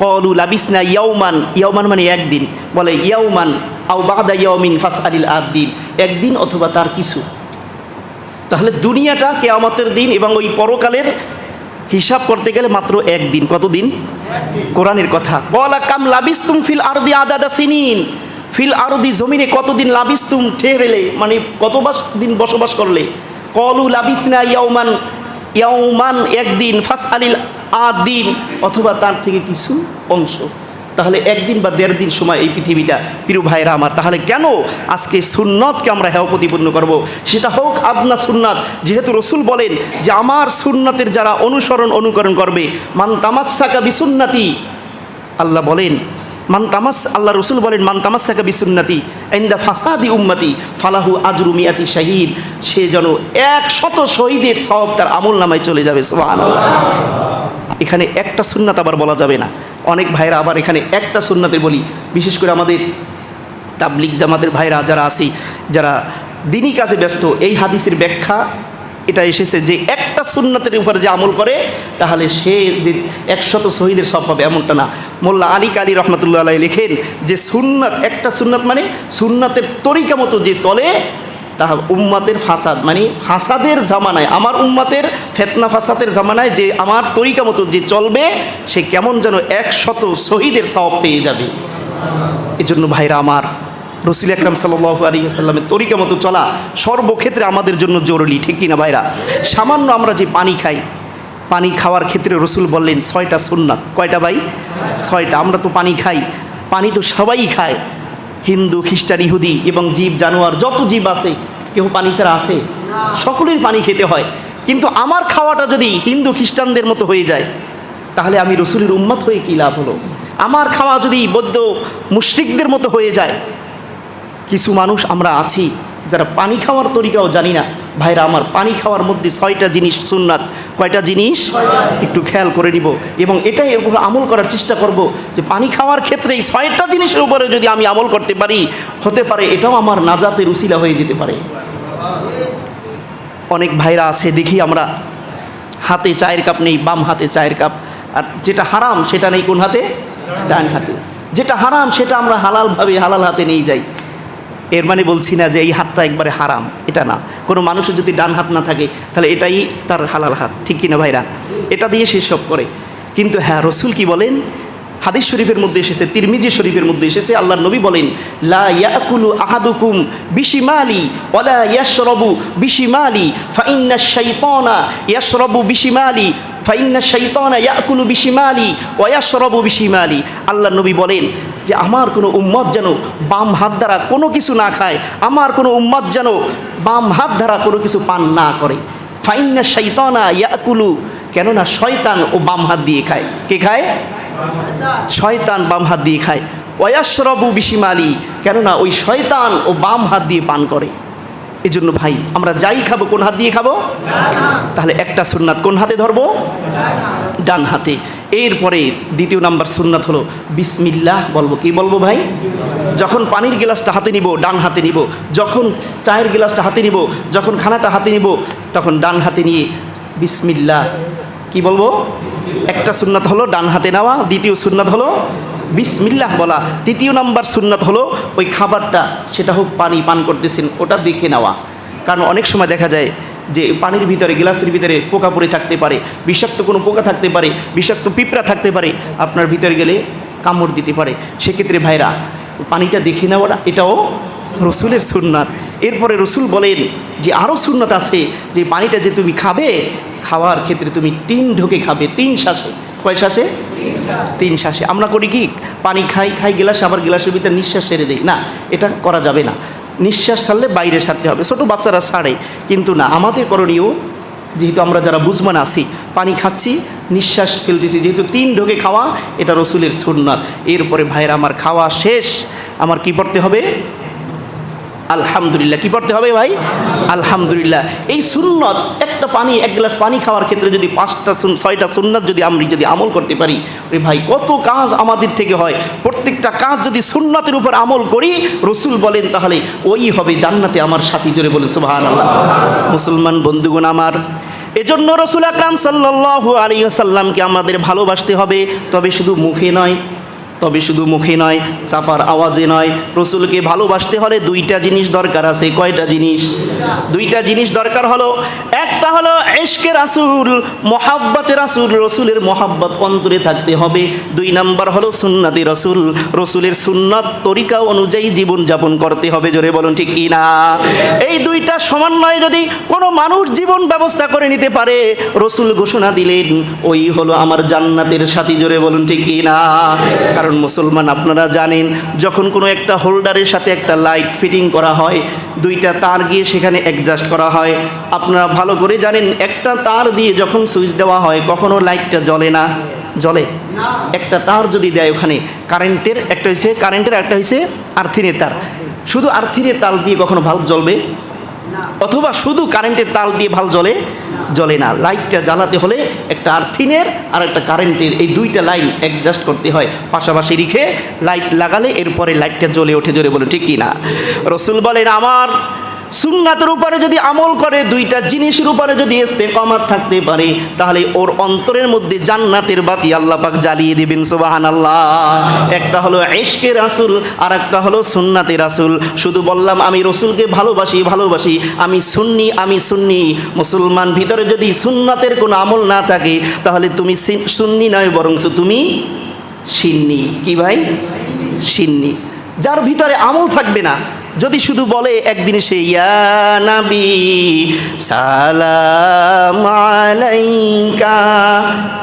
ক্বালু লাবিসনা ইয়াওমান, ইয়াওমান মানে একদিন, বলে ইয়াওমান আও বাদা ইয়াওমিন ফাসআলিল আদিন, একদিন অথবা তার কিছু। তাহলে দুনিয়াটা কিয়ামতের দিন এবং ওই পরকালের হিসাব করতে গেলে মাত্র একদিন। কতদিন? কোরআনের কথা। ক্বালা কাম লাবিসতুম ফিল আরদি আদাদা সিনিন, ফিল আরদি জমিনে কতদিন, লাবিসতুম ঠেরেলে মানে কত দিন বসবাস করলে। ক্বালু লাবিসনা ইয়াওমান, ইয়াওমান একদিন, ফাসআলিল আদিন অথবা তার থেকে কিছু অংশ। তাহলে একদিন বা দেড় দিন সময় এই পৃথিবীটা। প্রিয় ভাইরা আমার, তাহলে কেন আজকে সুন্নতকে আমরা হেয় প্রতিপন্ন করব? সেটা হোক আদনা সুন্নাত। যেহেতু রসুল বলেন যে আমার সুন্নাতের যারা অনুকরণ করবে, মান তামাসসাকা বিসুন্নতি, আল্লাহ বলেন আল্লাহ রসুল বলেন মান তামাসসাকা বিসুন্নতি ইনদা ফাসাদি উম্মতি ফালাহু আজরু মিয়াতি শাহীদ, সে যেন 100 শহীদের সওয়াব তার আমল নামায় চলে যাবে। সুবহানাল্লাহ। এখানে একটা সুন্নাত আবার বলা যাবে না। অনেক ভাইরা আবার এখানে একটা সুন্নাতের বলি, বিশেষ করে আমাদের তাবলিগ জামাতের ভাইরা যারা আছি, যারা দিনী কাজে ব্যস্ত, এই হাদিসের ব্যাখ্যা এটা এসেছে যে একটা সুন্নাতের উপরে যে আমল করে তাহলে সে যে 100 শহীদের সওয়াব পাবে, এমনটা না। মোল্লা আলী কালী রহমতুল্লাহ আলাইহি লেখেন যে সুন্নাত, একটা সুন্নাত মানে সুন্নাতের তরিকা মতো যে চলে, তাহা উম্মাতের ফাসাদ মানে ফাসাদের জামানায়, আমার উম্মাতের ফেতনা ফাসাদের জামানায় যে আমার তরিকা মতো যে চলবে, সে কেমন যেন 100 শহীদের সওয়াব পেয়ে যাবে। এজন্য ভাইরা আমার, রসুল আকরাম সাল্লাল্লাহু আলাইহি ওয়াসাল্লামের তরিকা মতো চলা সর্বক্ষেত্রে আমাদের জন্য জরুরি, ঠিক কিনা ভাইরা? সামান্য আমরা যে পানি খাই, পানি খাওয়ার ক্ষেত্রে রসুল বললেন 6টা সুন্নাত। কয়টা ভাই? 6টা। আমরা তো পানি খাই, পানি তো সবাই খায়, হিন্দু, খ্রিস্টান, ইহুদি এবং জীব জানোয়ার যত জীব আছে, কেউ পানি ছাড়া আছে? সকলেই পানি খেতে হয়। কিন্তু আমার খাওয়াটা যদি হিন্দু খ্রিস্টানদের মতো হয়ে যায়, তাহলে আমি রসুলের উম্মত হয়ে কী লাভ হলো? আমার খাওয়া যদি বৌদ্ধ মুশরিকদের মতো হয়ে যায়। কিছু মানুষ আমরা আছি যারা পানি খাওয়ার তরিকাও জানি না। ভাইরা আমার, পানি খাওয়ার মধ্যে 6টা জিনিস সুন্নাত। কয়টা জিনিস? একটু খেয়াল করে নিব এবং এটাই এর উপর আমল করার চেষ্টা করব যে পানি খাওয়ার ক্ষেত্রে এই 6টা জিনিসের উপরে যদি আমি আমল করতে পারি, হতে পারে এটাও আমার নাজাতের উসিলা হয়ে যেতে পারে। অনেক ভাইরা আছে দেখি আমরা, হাতে চায়ের কাপ নেই, বাম হাতে চায়ের কাপ, আর যেটা হারাম সেটা নেই কোন হাতে? ডান হাতে। যেটা হারাম সেটা আমরা হালালভাবে হালাল হাতে নিয়ে যাই। এর মানে বলছি না যে এই হাতটা একবারে হারাম, এটা না। কোনো মানুষের যদি ডান হাত না থাকে তাহলে এটাই তার হালাল হাত, ঠিক কিনা ভাইরা? এটা দিয়ে সে সব করে। কিন্তু হ্যাঁ, রসুল কি বলেন? হাদিস শরীফের মধ্যে এসেছে, তিরমিজি শরীফের মধ্যে এসেছে, আল্লাহর নবী বলেন লা ইয়াকুলু আহাদুকুম বিশিমালি ওয়ালা ইয়াশরাবু বিশিমালি ফাইন্নাশ শাইতানা ইয়াশরাবু বিশিমালি ফাইন্নাশ শাইতানা ইয়াকুলু বিশিমালি ওয়া ইয়াশরাবু বিশিমালি। আল্লাহর নবী বলেন যে আমার কোনো উম্মত যেন বাম হাত দ্বারা কোনো কিছু না খায়, আমার কোনো উম্মত যেন বাম হাত দ্বারা কোনো কিছু পান না করে। ফাইন্নাশ শাইতানা ইয়াকুলু, কেননা শয়তান ও বাম হাত দিয়ে খায়। কে খায়? শয়তান বাম হাত দিয়ে খায়। ওয়াশরাবু বিশিমালি, কেননা ওই শয়তান ও বাম হাত দিয়ে পান করে। এই জন্য ভাই, আমরা যাই খাবো কোন হাত দিয়ে খাবো? তাহলে একটা সুন্নাত কোন হাতে ধরবো? ডান হাতে। এরপরে দ্বিতীয় নাম্বার সুন্নাত হলো বিসমিল্লাহ বলবো। কি বলবো ভাই? যখন পানির গ্লাসটা হাতে নিব ডান হাতে নিব, যখন চায়ের গ্লাসটা হাতে নিব, যখন খানাটা হাতে নিব, তখন ডান হাতে নিয়ে বিসমিল্লাহ কি বলবো? একটা সুন্নাত হলো ডান হাতে নেওয়া, দ্বিতীয় সুন্নাত হলো বিসমিল্লাহ বলা, তৃতীয় নাম্বার সুন্নাত হলো ওই খাবারটা, সেটা হোক পানি পান করতেছেন ওটা দেখে নেওয়া। কারণ অনেক সময় দেখা যায় যে পানির ভিতরে, গ্লাসের ভিতরে পোকা পড়ে থাকতে পারে, বিষাক্ত কোনো পোকা থাকতে পারে, বিষাক্ত পিঁপড়া থাকতে পারে, আপনার ভিতরে গেলে কামড় দিতে পারে। সেক্ষেত্রে ভাইরা পানিটা দেখে নেওয়াটা এটাও রসুলের সুন্নাত। এরপরে রসুল বলেন যে আরও সুন্নাত আছে, যে পানিটা যে তুমি খাবে, খাওয়ার ক্ষেত্রে তুমি 3 ঢোকে খাবে, 3 শ্বাসে। কয় শ্বাসে? 3 শ্বাসে। আমরা করি কি, পানি খাই গ্লাসে, আবার গ্লাসের ভিতরে নিঃশ্বাস ছেড়ে দিই। না, এটা করা যাবে না। নিঃশ্বাস ছাড়লে বাইরে ছাড়তে হবে, ছোটো বাচ্চারা ছাড়ে, কিন্তু না, আমাদের করণীয়, যেহেতু আমরা যারা বুঝমান আছি, পানি খাচ্ছি নিঃশ্বাস ফেলতেছি, যেহেতু 3 ঢোকে খাওয়া, এটা রসুলের সুন্নাত। এরপরে ভাইরা আমার, খাওয়া শেষ আমার কি পড়তে হবে? আলহামদুলিল্লাহ। কি পড়তে হবে ভাই? আলহামদুলিল্লাহ। এই সুন্নত, একটা পানি, এক গ্লাস পানি খাওয়ার ক্ষেত্রে যদি 5টা 6টা সুন্নত যদি যদি আমল করতে পারি, রে ভাই কত কাজ আমাদের থেকে হয়। প্রত্যেকটা কাজ যদি সুন্নতের উপর আমল করি, রসুল বলেন, তাহলে ওই হবে জান্নাতে আমার সাথী। জোরে বলে সুবহানাল্লাহ। মুসলমান বন্ধুগণ আমার, এজন্য রসুল আকরাম সাল্লাল্লাহু আলাইহি ওয়াসাল্লামকে আমাদের ভালোবাসতে হবে। তবে শুধু মুখে নয়, চাপার আওয়াজে নয়। রসুলকে ভালোবাসতে হলে 2টা জিনিস দরকার আছে। কয়টা জিনিস? 2টা জিনিস দরকার হলো, একটা হলো ইশকে রাসূল, মহাব্বতে রাসূল, রসুলের মহাব্বত অন্তরে থাকতে হবে। 2 নাম্বার হলো সুন্নতে রসুল, রসুলের সুন্নত তরিকা অনুযায়ী জীবন যাপন করতে হবে। জোরে বলুন ঠিক কি না? এই 2টা সমন্বয়ে যদি কোনো মানুষ জীবন ব্যবস্থা করে নিতে পারে, রসুল ঘোষণা দিলেন ওই হলো আমার জান্নাতের সাথী। জোরে বলুন ঠিক কি না? কারণ মুসলমান, আপনারা জানেন, যখন কোনো একটা হোল্ডারের সাথে একটা লাইট ফিটিং করা হয়, 2টা তার গিয়ে সেখানে অ্যাডজাস্ট করা হয়। আপনারা ভালো করে জানেন, একটা তার দিয়ে যখন সুইচ দেওয়া হয়, কখনো লাইটটা জ্বলে না, জ্বলে। একটা তার যদি দেয় ওখানে কারেন্টের, একটা হয়েছে কারেন্টের, একটা হয়েছে আর্থিনের তার, শুধু আর্থিনের তার দিয়ে কখনো ভাল্ব জ্বলবে? অথবা শুধু কারেন্টের তার দিয়ে ভাল্ব জ্বলে না। লাইটটা জ্বালাতে হলে একটা আর্থিনের আর একটা কারেন্টের, এই 2টা লাইন অ্যাডজাস্ট করতে হয়। পাশাপাশি রেখে লাইট লাগালে এরপরে লাইটটা জ্বলে ওঠে। জোরে বলে ঠিক কি না? রসুল বলেন, আমার সুন্নাতের উপরে যদি আমল করে, 2টা জিনিসের উপরে যদি ইস্তেকামত থাকতে পারে, তাহলে ওর অন্তরের মধ্যে জান্নাতের বাতি আল্লাহ পাক জ্বালিয়ে দিবেন। সুবহানাল্লাহ। একটা হলো ইশকে রাসূল, আর একটা হলো সুন্নাতে রাসূল। শুধু বললাম আমি রসুলকে ভালোবাসি, আমি সুন্নি। মুসলমান, ভিতরে যদি সুন্নাতের কোনো আমল না থাকে, তাহলে তুমি সুন্নি নয়, বরং তুমি সিন্নি। কি ভাই? সিন্নি। যার ভিতরে আমল থাকবে না, যদি শুধু বলে একদিন সে ইয়া নবী সালাম আলাইকা,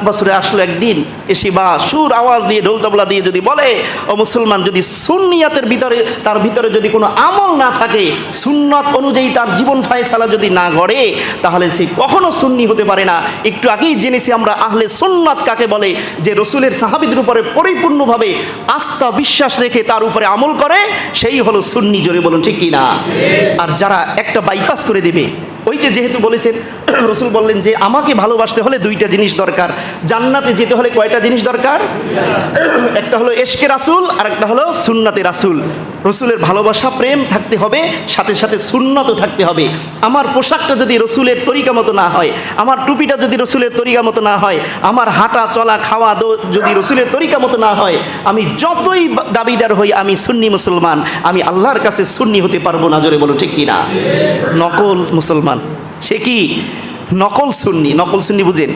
বছরে আসলো একদিন, এসে বা সুর আওয়াজ দিয়ে ঢোল তবলা দিয়ে যদি বলে, ও মুসলমান, যদি সুন্নিয়াতের ভিতরে, তার ভিতরে যদি কোনো আমল না থাকে, সুন্নত অনুযায়ী তার জীবন ফায়সালা যদি না গড়ে, তাহলে সে কখনো সুন্নি হতে পারে না। একটু আগেই জেনেছি আমরা আহলে সুন্নাত কাকে বলে, যে রসুলের সাহাবীদের উপরে পরিপূর্ণভাবে আস্থা বিশ্বাস রেখে তার উপরে আমল করে, সেই হলো সুন্নি। জোরে বলুন ঠিক কি না? আর যারা একটা বাইপাস করে দেবে, ওই যে যেহেতু বলেছেন, রসুল বললেন যে আমাকে ভালোবাসতে হলে 2টা জিনিস দরকার। জান্নাতে যেতে হলে কয়টা জিনিস দরকার? একটা হলো ইশকে রাসূল, আর একটা হলো সুন্নতে রাসূল। রসুলের ভালোবাসা, প্রেম থাকতে হবে, সাথে সাথে সুন্নতও থাকতে হবে। আমার পোশাকটা যদি রসুলের তরিকা মতো না হয়, আমার টুপিটা যদি রসুলের তরিকা মতো না হয়, আমার হাঁটা চলা খাওয়া যদি রসুলের তরিকা মতো না হয়, আমি যতই দাবিদার হই আমি সুন্নি মুসলমান, আমি আল্লাহর কাছে সুন্নি হতে পারবো না। জোরে বলো ঠিক কি না? নকল মুসলমান, সে কি নকল সুন্নি। নকল সুন্নি বুঝেন?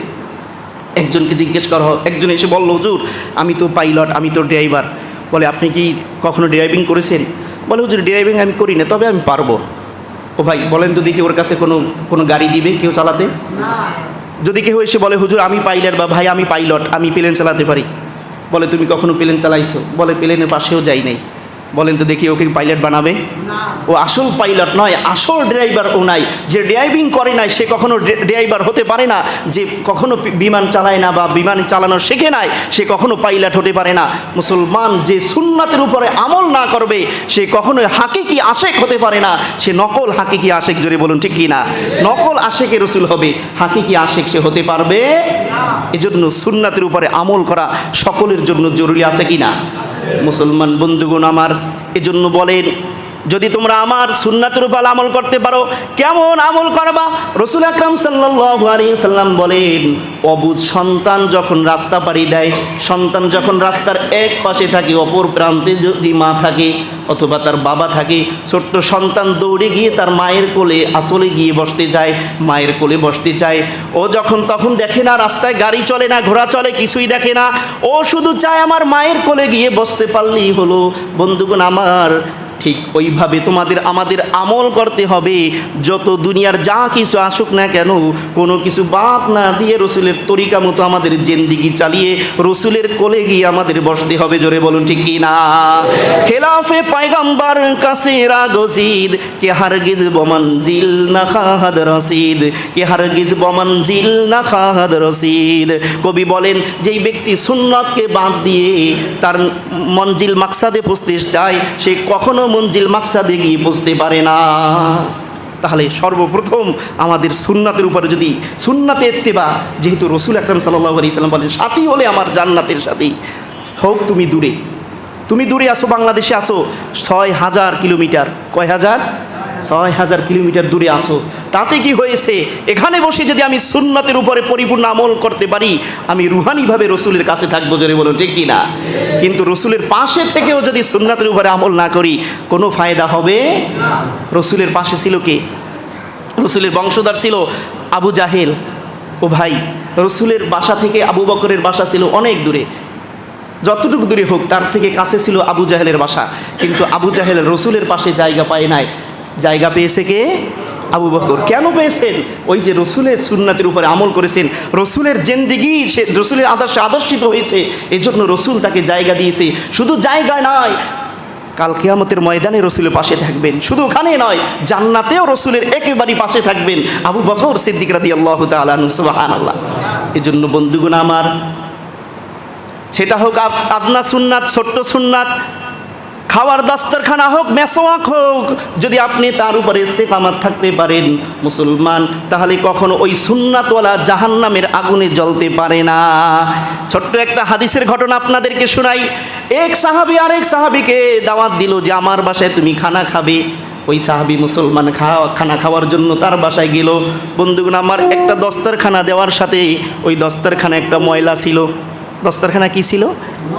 একজনকে জিজ্ঞেস করা হয়, একজন এসে বলল, হুজুর আমি তো পাইলট, আমি তো ড্রাইভার। বলে, আপনি কি কখনো ড্রাইভিং করেছেন? বলে, হুজুর ড্রাইভিং আমি করি না, তবে আমি পারবো। ও ভাই বলেন তো দেখি, ওর কাছে কোনো গাড়ি দিবে কেউ চালাতে? যদি কেউ এসে বলে, হুজুর আমি পাইলট, বা ভাই আমি পাইলট, আমি প্লেন চালাতে পারি। বলে, তুমি কখনো প্লেন চালাইছো? বলে, প্লেনের পাশেও যাই নাই। বলেন তো দেখি, ওকে পাইলট বানাবে? ও আসল পাইলট নয়, আসল ড্রাইভার ও নাই। যে ড্রাইভিং করে নাই সে কখনো ড্রাইভার হতে পারে না। যে কখনো বিমান চালায় না বা বিমান চালানো শেখে নাই, সে কখনো পাইলট হতে পারে না। মুসলমান যে সুন্নাতের উপরে আমল না করবে, সে কখনোই হাকিকি আশেক হতে পারে না। সে নকল হাকিকি আশেক। জোরে বলুন ঠিক কি না? নকল আশেকে রসুল হবে, হাকিকি আশেক সে হতে পারবে? এজন্য সুন্নাতের উপরে আমল করা সকলের জন্য জরুরি আছে কি না? মুসলমান বন্ধুগণ আমার, এজন্য বলেন, যদি তোমরা আমার সুন্নাতের উপর আমল করতে পারো, কেমন আমল করবা? রসুল আকরাম সাল্লাল্লাহু আলাইহি সাল্লাম বলেন, অবুঝ সন্তান যখন রাস্তা পাড়ি দেয়, সন্তান যখন রাস্তার এক পাশে থাকে, অপর প্রান্তে যদি মা থাকে অথবা তার বাবা থাকে, ছোট্ট সন্তান দৌড়ে গিয়ে তার মায়ের কোলে আসলে গিয়ে বসতে চায়, মায়ের কোলে বসতে চায়। ও যখন তখন দেখে না রাস্তায় গাড়ি চলে না, ঘোড়া চলে, কিছুই দেখে না, ও শুধু চায় আমার মায়ের কোলে গিয়ে বসতে পারলেই হলো। বন্ধুগণ আমার, ঠিক ওইভাবে আমাদের আমল করতে হবে। যত দুনিয়ার যা কিছু আসুক না কেন, কোনো কিছু বাদ না দিয়ে রসুলের তরিকা মতো আমাদের জিন্দিগি চালিয়ে রসুলের কোলে গিয়ে আমাদের বসতে হবে। জোরে বলুন ঠিক কি না? খেলাফে পায়গাম্বার কাছে রাগজিদ কে হারগিজ বমনজিল না খাহাদ রসিদ, কে হারগিজ বমনজিল না খাহাদ রসিদ। কবি বলেন, যেই ব্যক্তি সুন্নতকে বাদ দিয়ে তার মঞ্জিল মাকসাদে পৌঁছতে চায়, সে কখনো মঞ্জিল মাকসাদে গিয়ে বুঝতে পারে না। তাহলে সর্বপ্রথম আমাদের সুন্নাতের উপরে যদি সুন্নাতে ইত্তেবা, যেহেতু রসুল আকরাম সাল্লাল্লাহু আলাইহি সাল্লাম বলেন সাথী হলে আমার জান্নাতের সাথী। হোক তুমি দূরে আসো, বাংলাদেশে আসো ৬,০০০ কিলোমিটার, কয় হাজার? ৬,০০০ কিলোমিটার দূরে আসো, তাতে কি হয়েছে? এখানে বসে যদি আমি সুন্নাতের উপরে পরিপূর্ণ আমল করতে পারি, আমি রুহানিভাবে রসুলের কাছে থাকবো, জোরে বলুন ঠিক কি না? কিন্তু রসুলের পাশে থেকেও যদি সুন্নাতের উপরে আমল না করি, কোনো ফায়দা হবে? রসুলের পাশে ছিল কে? রসুলের বংশধর ছিল আবু জাহেল। ও ভাই, রসুলের বাসা থেকে আবু বকরের বাসা ছিল অনেক দূরে, যতটুকু দূরে হোক তার থেকে কাছে ছিল আবু জাহেলের বাসা। কিন্তু আবু জাহেল রসুলের পাশে জায়গা পায় নাই, জায়গা পেয়েছে কে? আবু বকর। কেন পেয়েছেন? ওই যে রসুলের সুন্নাতের উপরে আমল করেছেন, রসুলের জিন্দেগি সে রসুলের আদর্শে আদর্শিত হয়েছে, এজন্য রসুল তাকে জায়গা দিয়েছে। শুধু জায়গায় নয়, কাল কিয়ামতের ময়দানে রসুলের পাশে থাকবেন। শুধু ওখানে নয়, জান্নাতেও রসুলের একেবারেই পাশে থাকবেন আবু বকর সিদ্দিক রাদিয়াল্লাহু তাআলা আনহু। সুবহানাল্লাহ। এজন্য বন্ধুগণ আমার, সেটা হোক আদনা সুন্নাত, ছোট্ট সুন্নাত, খাওয়ার দস্তরখানা হোক, মেসওয়াক হোক, যদি আপনি তার উপরে ইস্তেকামাত থাকতে পারেন মুসলমান, তাহলে কখনো ওই সুন্নাতওয়ালা জাহান্নামের আগুনে জ্বলতে পারে না। ছোট্ট একটা হাদিসের ঘটনা আপনাদেরকে শোনাই। এক সাহাবী আরেক সাহাবীকে দাওয়াত দিল যে আমার বাসায় তুমি খানা খাবে। ওই সাহাবী মুসলমান খানা খাওয়ার জন্য তার বাসায় গেল। বন্ধুগণ আমার, একটা দস্তরখানা দেওয়ার সাথে ওই দস্তরখানা একটা ময়লা ছিল। দস্তরখানা কি ছিল?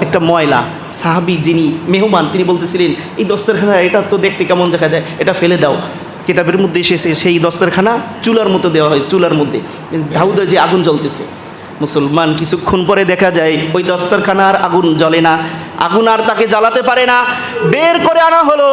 একটা ময়লা। সাহাবী যিনি মেহমান, তিনি বলতেছিলেন এই দস্তরখানা এটা তো দেখতে কেমন দেখা যায়, এটা ফেলে দাও। কিতাবের মধ্যে এসেছে সেই দস্তরখানা চুলার মতো দেওয়া হয়, চুলার মধ্যে ধাউ ধাউ যে আগুন জ্বলতেছে। মুসলমান কিছুক্ষণ পরে দেখা যায় ওই দস্তরখানার আগুন জ্বলে না, আগুন আর তাকে জ্বালাতে পারে না। বের করে আনা হলো,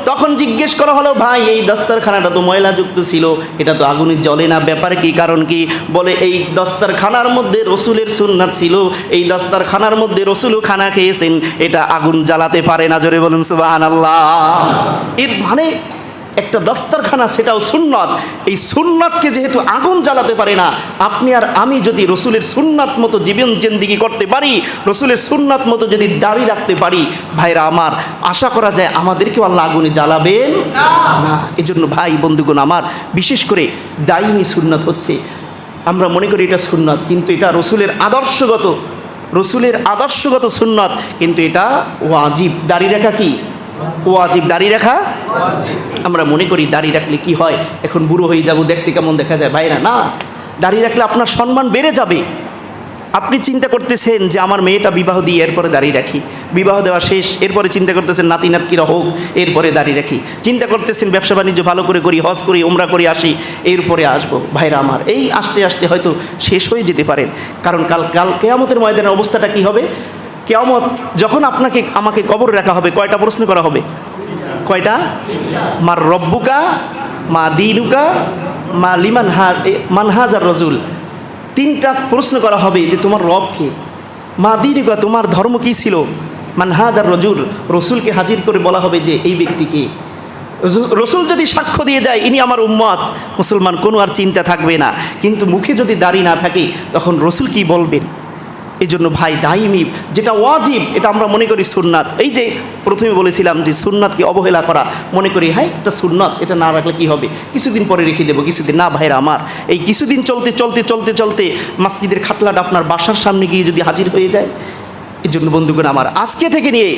তখন জিজ্ঞেস করা হলো, ভাই এই দস্তরখানাটা তো ময়লাযুক্ত ছিল, এটা তো আগুনে জ্বলে না, ব্যাপার কি, কারণ কি? বলে এই দস্তরখানার মধ্যে রসুলের সুন্নাত ছিল, এই দস্তরখানার মধ্যে রসুলও খানা খেয়েছেন, এটা আগুন জ্বালাতে পারে না। জোরে বলুন সুবহানাল্লাহ। এর মানে একটা দস্তরখানা, সেটাও সুন্নাত। এই সুন্নাতকে যেহেতু আগুন জ্বালাতে পারে না, আপনি আর আমি যদি রসুলের সুন্নাত মতো জীবন জিন্দিগি করতে পারি, রসুলের সুন্নাত মতো যদি দাড়ি রাখতে পারি, ভাইরা আমার, আশা করা যায় আমাদেরকেও আল্লাহ আগুনে জ্বালাবেন না। এজন্য ভাই বন্ধুগণ আমার, বিশেষ করে দাইমি সুন্নাত হচ্ছে, আমরা মনে করি এটা সুন্নাত, কিন্তু এটা রসুলের আদর্শগত সুন্নাত, কিন্তু এটা ওয়াজিব। দাড়ি রাখা কি ওয়াজিব? দাড়ি রাখা আমরা মনে করি দাড়ি রাখলে কি হয়, এখন বুড়ো হয়ে যাব, দেখতে কেমন দেখা যায়। ভাইরা না, দাড়ি রাখলে আপনার সম্মান বেড়ে যাবে। আপনি চিন্তা করতেছেন যে আমার মেয়েটা বিবাহ দিয়ে এরপরে দাঁড়িয়ে রাখি, বিবাহ দেওয়া শেষ, এরপরে চিন্তা করতেছেন নাতি নাতকিরা হোক, এরপরে দাঁড়িয়ে রাখি। চিন্তা করতেছেন ব্যবসা বাণিজ্য ভালো করে করি, হজ করি, উমরা করে আসি, এরপরে আসবো। ভাইরা আমার, এই আস্তে আস্তে হয়তো শেষ হয়ে যেতে পারেন। কারণ কাল কিয়ামতের ময়দানের অবস্থাটা কি হবে? কিয়ামত যখন আমাকে কবর রাখা হবে, কয়টা প্রশ্ন করা হবে? কয়টা? মার রব্বুকা, মা দিনুকা, মা লিমান মানহাজার রজুল। তিনটা প্রশ্ন করা হবে যে তোমার রব কে, মা দিনুকা তোমার ধর্ম কী ছিল, মানহাজার রজুল রসুলকে হাজির করে বলা হবে যে এই ব্যক্তিকে। রসুল যদি সাক্ষ্য দিয়ে দেয় ইনি আমার উম্মত, মুসলমান কোনো আর চিন্তা থাকবে না। কিন্তু মুখে যদি দাড়ি না থাকে, তখন রসুল কি বলবেন? এই জন্য ভাই দাইমি, যেটা ওয়াজিব, এটা আমরা মনে করি সুন্নাত। এই যে প্রথমে বলেছিলাম যে সুন্নাতকে অবহেলা করা, মনে করি হ্যাঁ এটা সুন্নাত, এটা না রাখলে কি হবে, কিছুদিন পরে রেখে দেবো, কিছুদিন না। ভাইরা আমার, এই কিছুদিন চলতে মসজিদের খাটলাটা আপনার বাসার সামনে গিয়ে যদি হাজির হয়ে যায়। এই জন্য বন্ধুগণ আমার, আজকে থেকে নিয়ে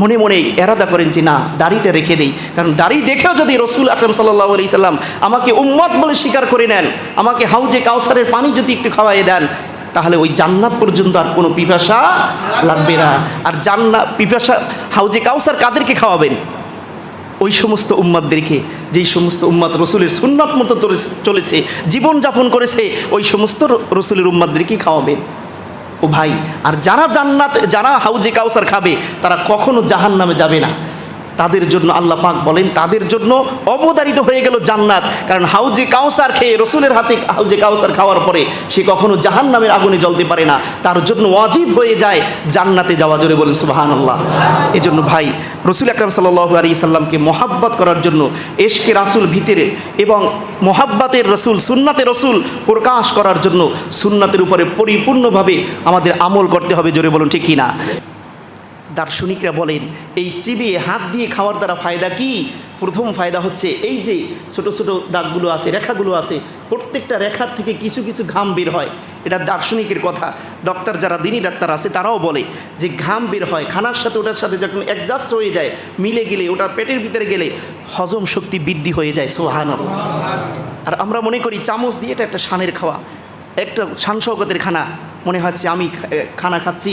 মনে মনে এরাদা করেন যে না, দাড়িটা রেখে দেই। কারণ দাড়ি দেখেও যদি রসুল আকরাম সাল্লাল্লাহু আলাইহি সাল্লাম আমাকে উম্মত বলে স্বীকার করে নেন, আমাকে হাউজে কাউসারের পানি যদি একটু খাওয়াই দেন, তাহলে ওই জান্নাত পর্যন্ত আর কোনো পিপাসা লাগবে না। আর পিপাসা হাউজে কাউসার কাদেরকে খাওয়াবেন? ওই সমস্ত উম্মতদেরকে, যেই সমস্ত উম্মত রসুলের সুন্নাত মতো চলেছে, জীবনযাপন করেছে, ওই সমস্ত রসুলের উম্মতদেরকে খাওয়াবেন। ও ভাই, আর যারা হাউজে কাউসার খাবে, তারা কখনো জাহান্নামে যাবে না। তাদের জন্য আল্লাহ পাক বলেন, তাদের জন্য অবধারিত হয়ে গেল জান্নাত। কারণ হাউজে কাউসার খেয়ে, রসুলের হাতে হাউজে কাউসার খাওয়ার পরে সে কখনো জাহান্নামের আগুনে জ্বলতে পারে না, তার জন্য ওয়াজিব হয়ে যায় জান্নাতে যাওয়া। জোরে বলেন সুবহানাল্লাহ। এই জন্য ভাই, রসুল আকরাম সাল্লাল্লাহু আলাইহি সাল্লামকে মহাব্বত করার জন্য, এশকে রাসূল ভিতরে এবং মহাব্বতের রসুল, সুন্নাতে রসুল প্রকাশ করার জন্য সুন্নাতের উপরে পরিপূর্ণভাবে আমাদের আমল করতে হবে। জোরে বলুন ঠিক কিনা? দার্শনিকরা বলেন এই চিবিয়ে হাত দিয়ে খাওয়ার দ্বারা ফায়দা কি? প্রথম ফায়দা হচ্ছে এই যে ছোট ছোট দাগগুলো আছে, রেখাগুলো আছে, প্রত্যেকটা রেখার থেকে কিছু কিছু ঘাম বের হয়। এটা দার্শনিকের কথা। ডক্টর যারা দিনী ডাক্তার আছে তারাও বলে যে ঘাম বের হয় খানার সাথে, ওটার সাথে যখন অ্যাডজাস্ট হয়ে যায়, মিলে গেলে, ওটা পেটের ভিতরে গেলে হজম শক্তি বৃদ্ধি হয়ে যায়। সুবহানাল্লাহ। আর আমরা মনে করি চামচ দিয়ে এটা একটা শানের খাওয়া, একটা শান শওকতের খানা, মনে হচ্ছে আমি খানা খাচ্ছি,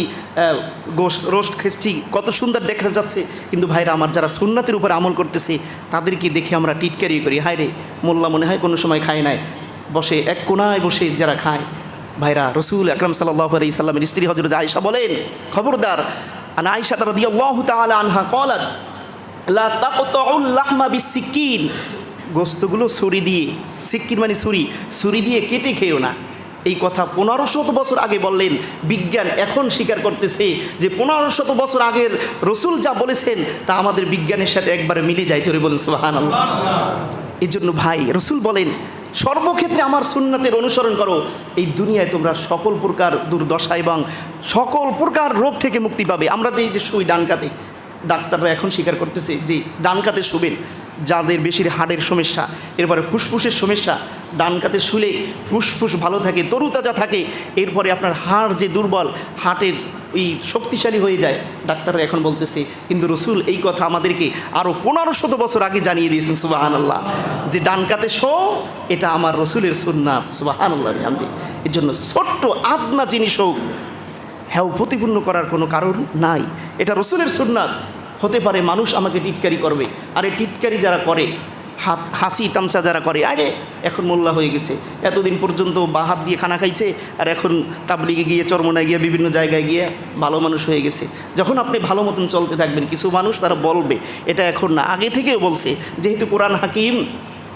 রোস্ট খাচ্ছি, কত সুন্দর দেখা যাচ্ছে। কিন্তু ভাইরা আমার, যারা সুন্নাতের উপর আমল করতেছে তাদেরকে দেখে আমরা টিটকারি করি, হায় রে মোল্লা মনে হয় কোনো সময় খায় নাই, বসে এক কোনায় বসে যারা খায়। ভাইরা, রসুল আকরাম সাল্লাল্লাহু আলাইহি সাল্লামের স্ত্রী হযরত আয়েশা বলেন, খবরদার, আন আয়েশা রাদিয়াল্লাহু তাআলা আনহা ক্বালাত লা তাকতাউল লাহমা বিসসিকিন, গোস্তগুলো ছুরি দিয়ে, সিকিন মানে ছুরি দিয়ে কেটে খেও না। এই কথা 1500 বছর আগে বললেন। বিজ্ঞান এখন স্বীকার করতেছে যে 1500 বছর আগের রসুল যা বলেছেন তা আমাদের বিজ্ঞানের সাথে একবারে মিলে যায়। চলে বলুন সুবহানাল্লাহ। এই জন্য ভাই, রসুল বলেন সর্বক্ষেত্রে আমার সুন্নাতের অনুসরণ করো, এই দুনিয়ায় তোমরা সকল প্রকার দুর্দশা এবং সকল প্রকার রোগ থেকে মুক্তি পাবে। আমরা যে শুই ডান কাতে, ডাক্তাররা এখন স্বীকার করতেছে যে ডান কাতে শুবেন যাদের বেশি হাড়ের সমস্যা, এরপরে ফুসফুসের সমস্যা, ডান কাতে শুলে ফুসফুস ভালো থাকে, তরুতাজা থাকে। এরপরে আপনার হাড় যে দুর্বল, হার্টের ওই শক্তিশালী হয়ে যায়, ডাক্তাররা এখন বলতেছে। কিন্তু রসুল এই কথা আমাদেরকে আরও 1500 বছর আগে জানিয়ে দিয়েছেন। সুবহানাল্লাহ। যে ডান কাতে শো, এটা আমার রসুলের সুন্নাত। সুবহানাল্লাহ। এর জন্য ছোট্ট আদনা জিনিস হোক, হ্যাঁ, প্রতিপূর্ণ করার কোনো কারণ নাই। এটা রসুলের সুন্নাত। হতে পারে মানুষ আমাকে টিটকারি করবে, আরে টিটকারি যারা করে, হাসি তামসা যারা করে, আরে এখন মোল্লা হয়ে গেছে, এতদিন পর্যন্ত বাঁ হাত দিয়ে খানা খাইছে, আর এখন তাবলিগে গিয়ে, চরমনায় গিয়ে, বিভিন্ন জায়গায় গিয়ে ভালো মানুষ হয়ে গেছে। যখন আপনি ভালো মতন চলতে থাকবেন, কিছু মানুষ তারা বলবে, এটা এখন না, আগে থেকেও বলছে। যেহেতু কোরআন হাকিম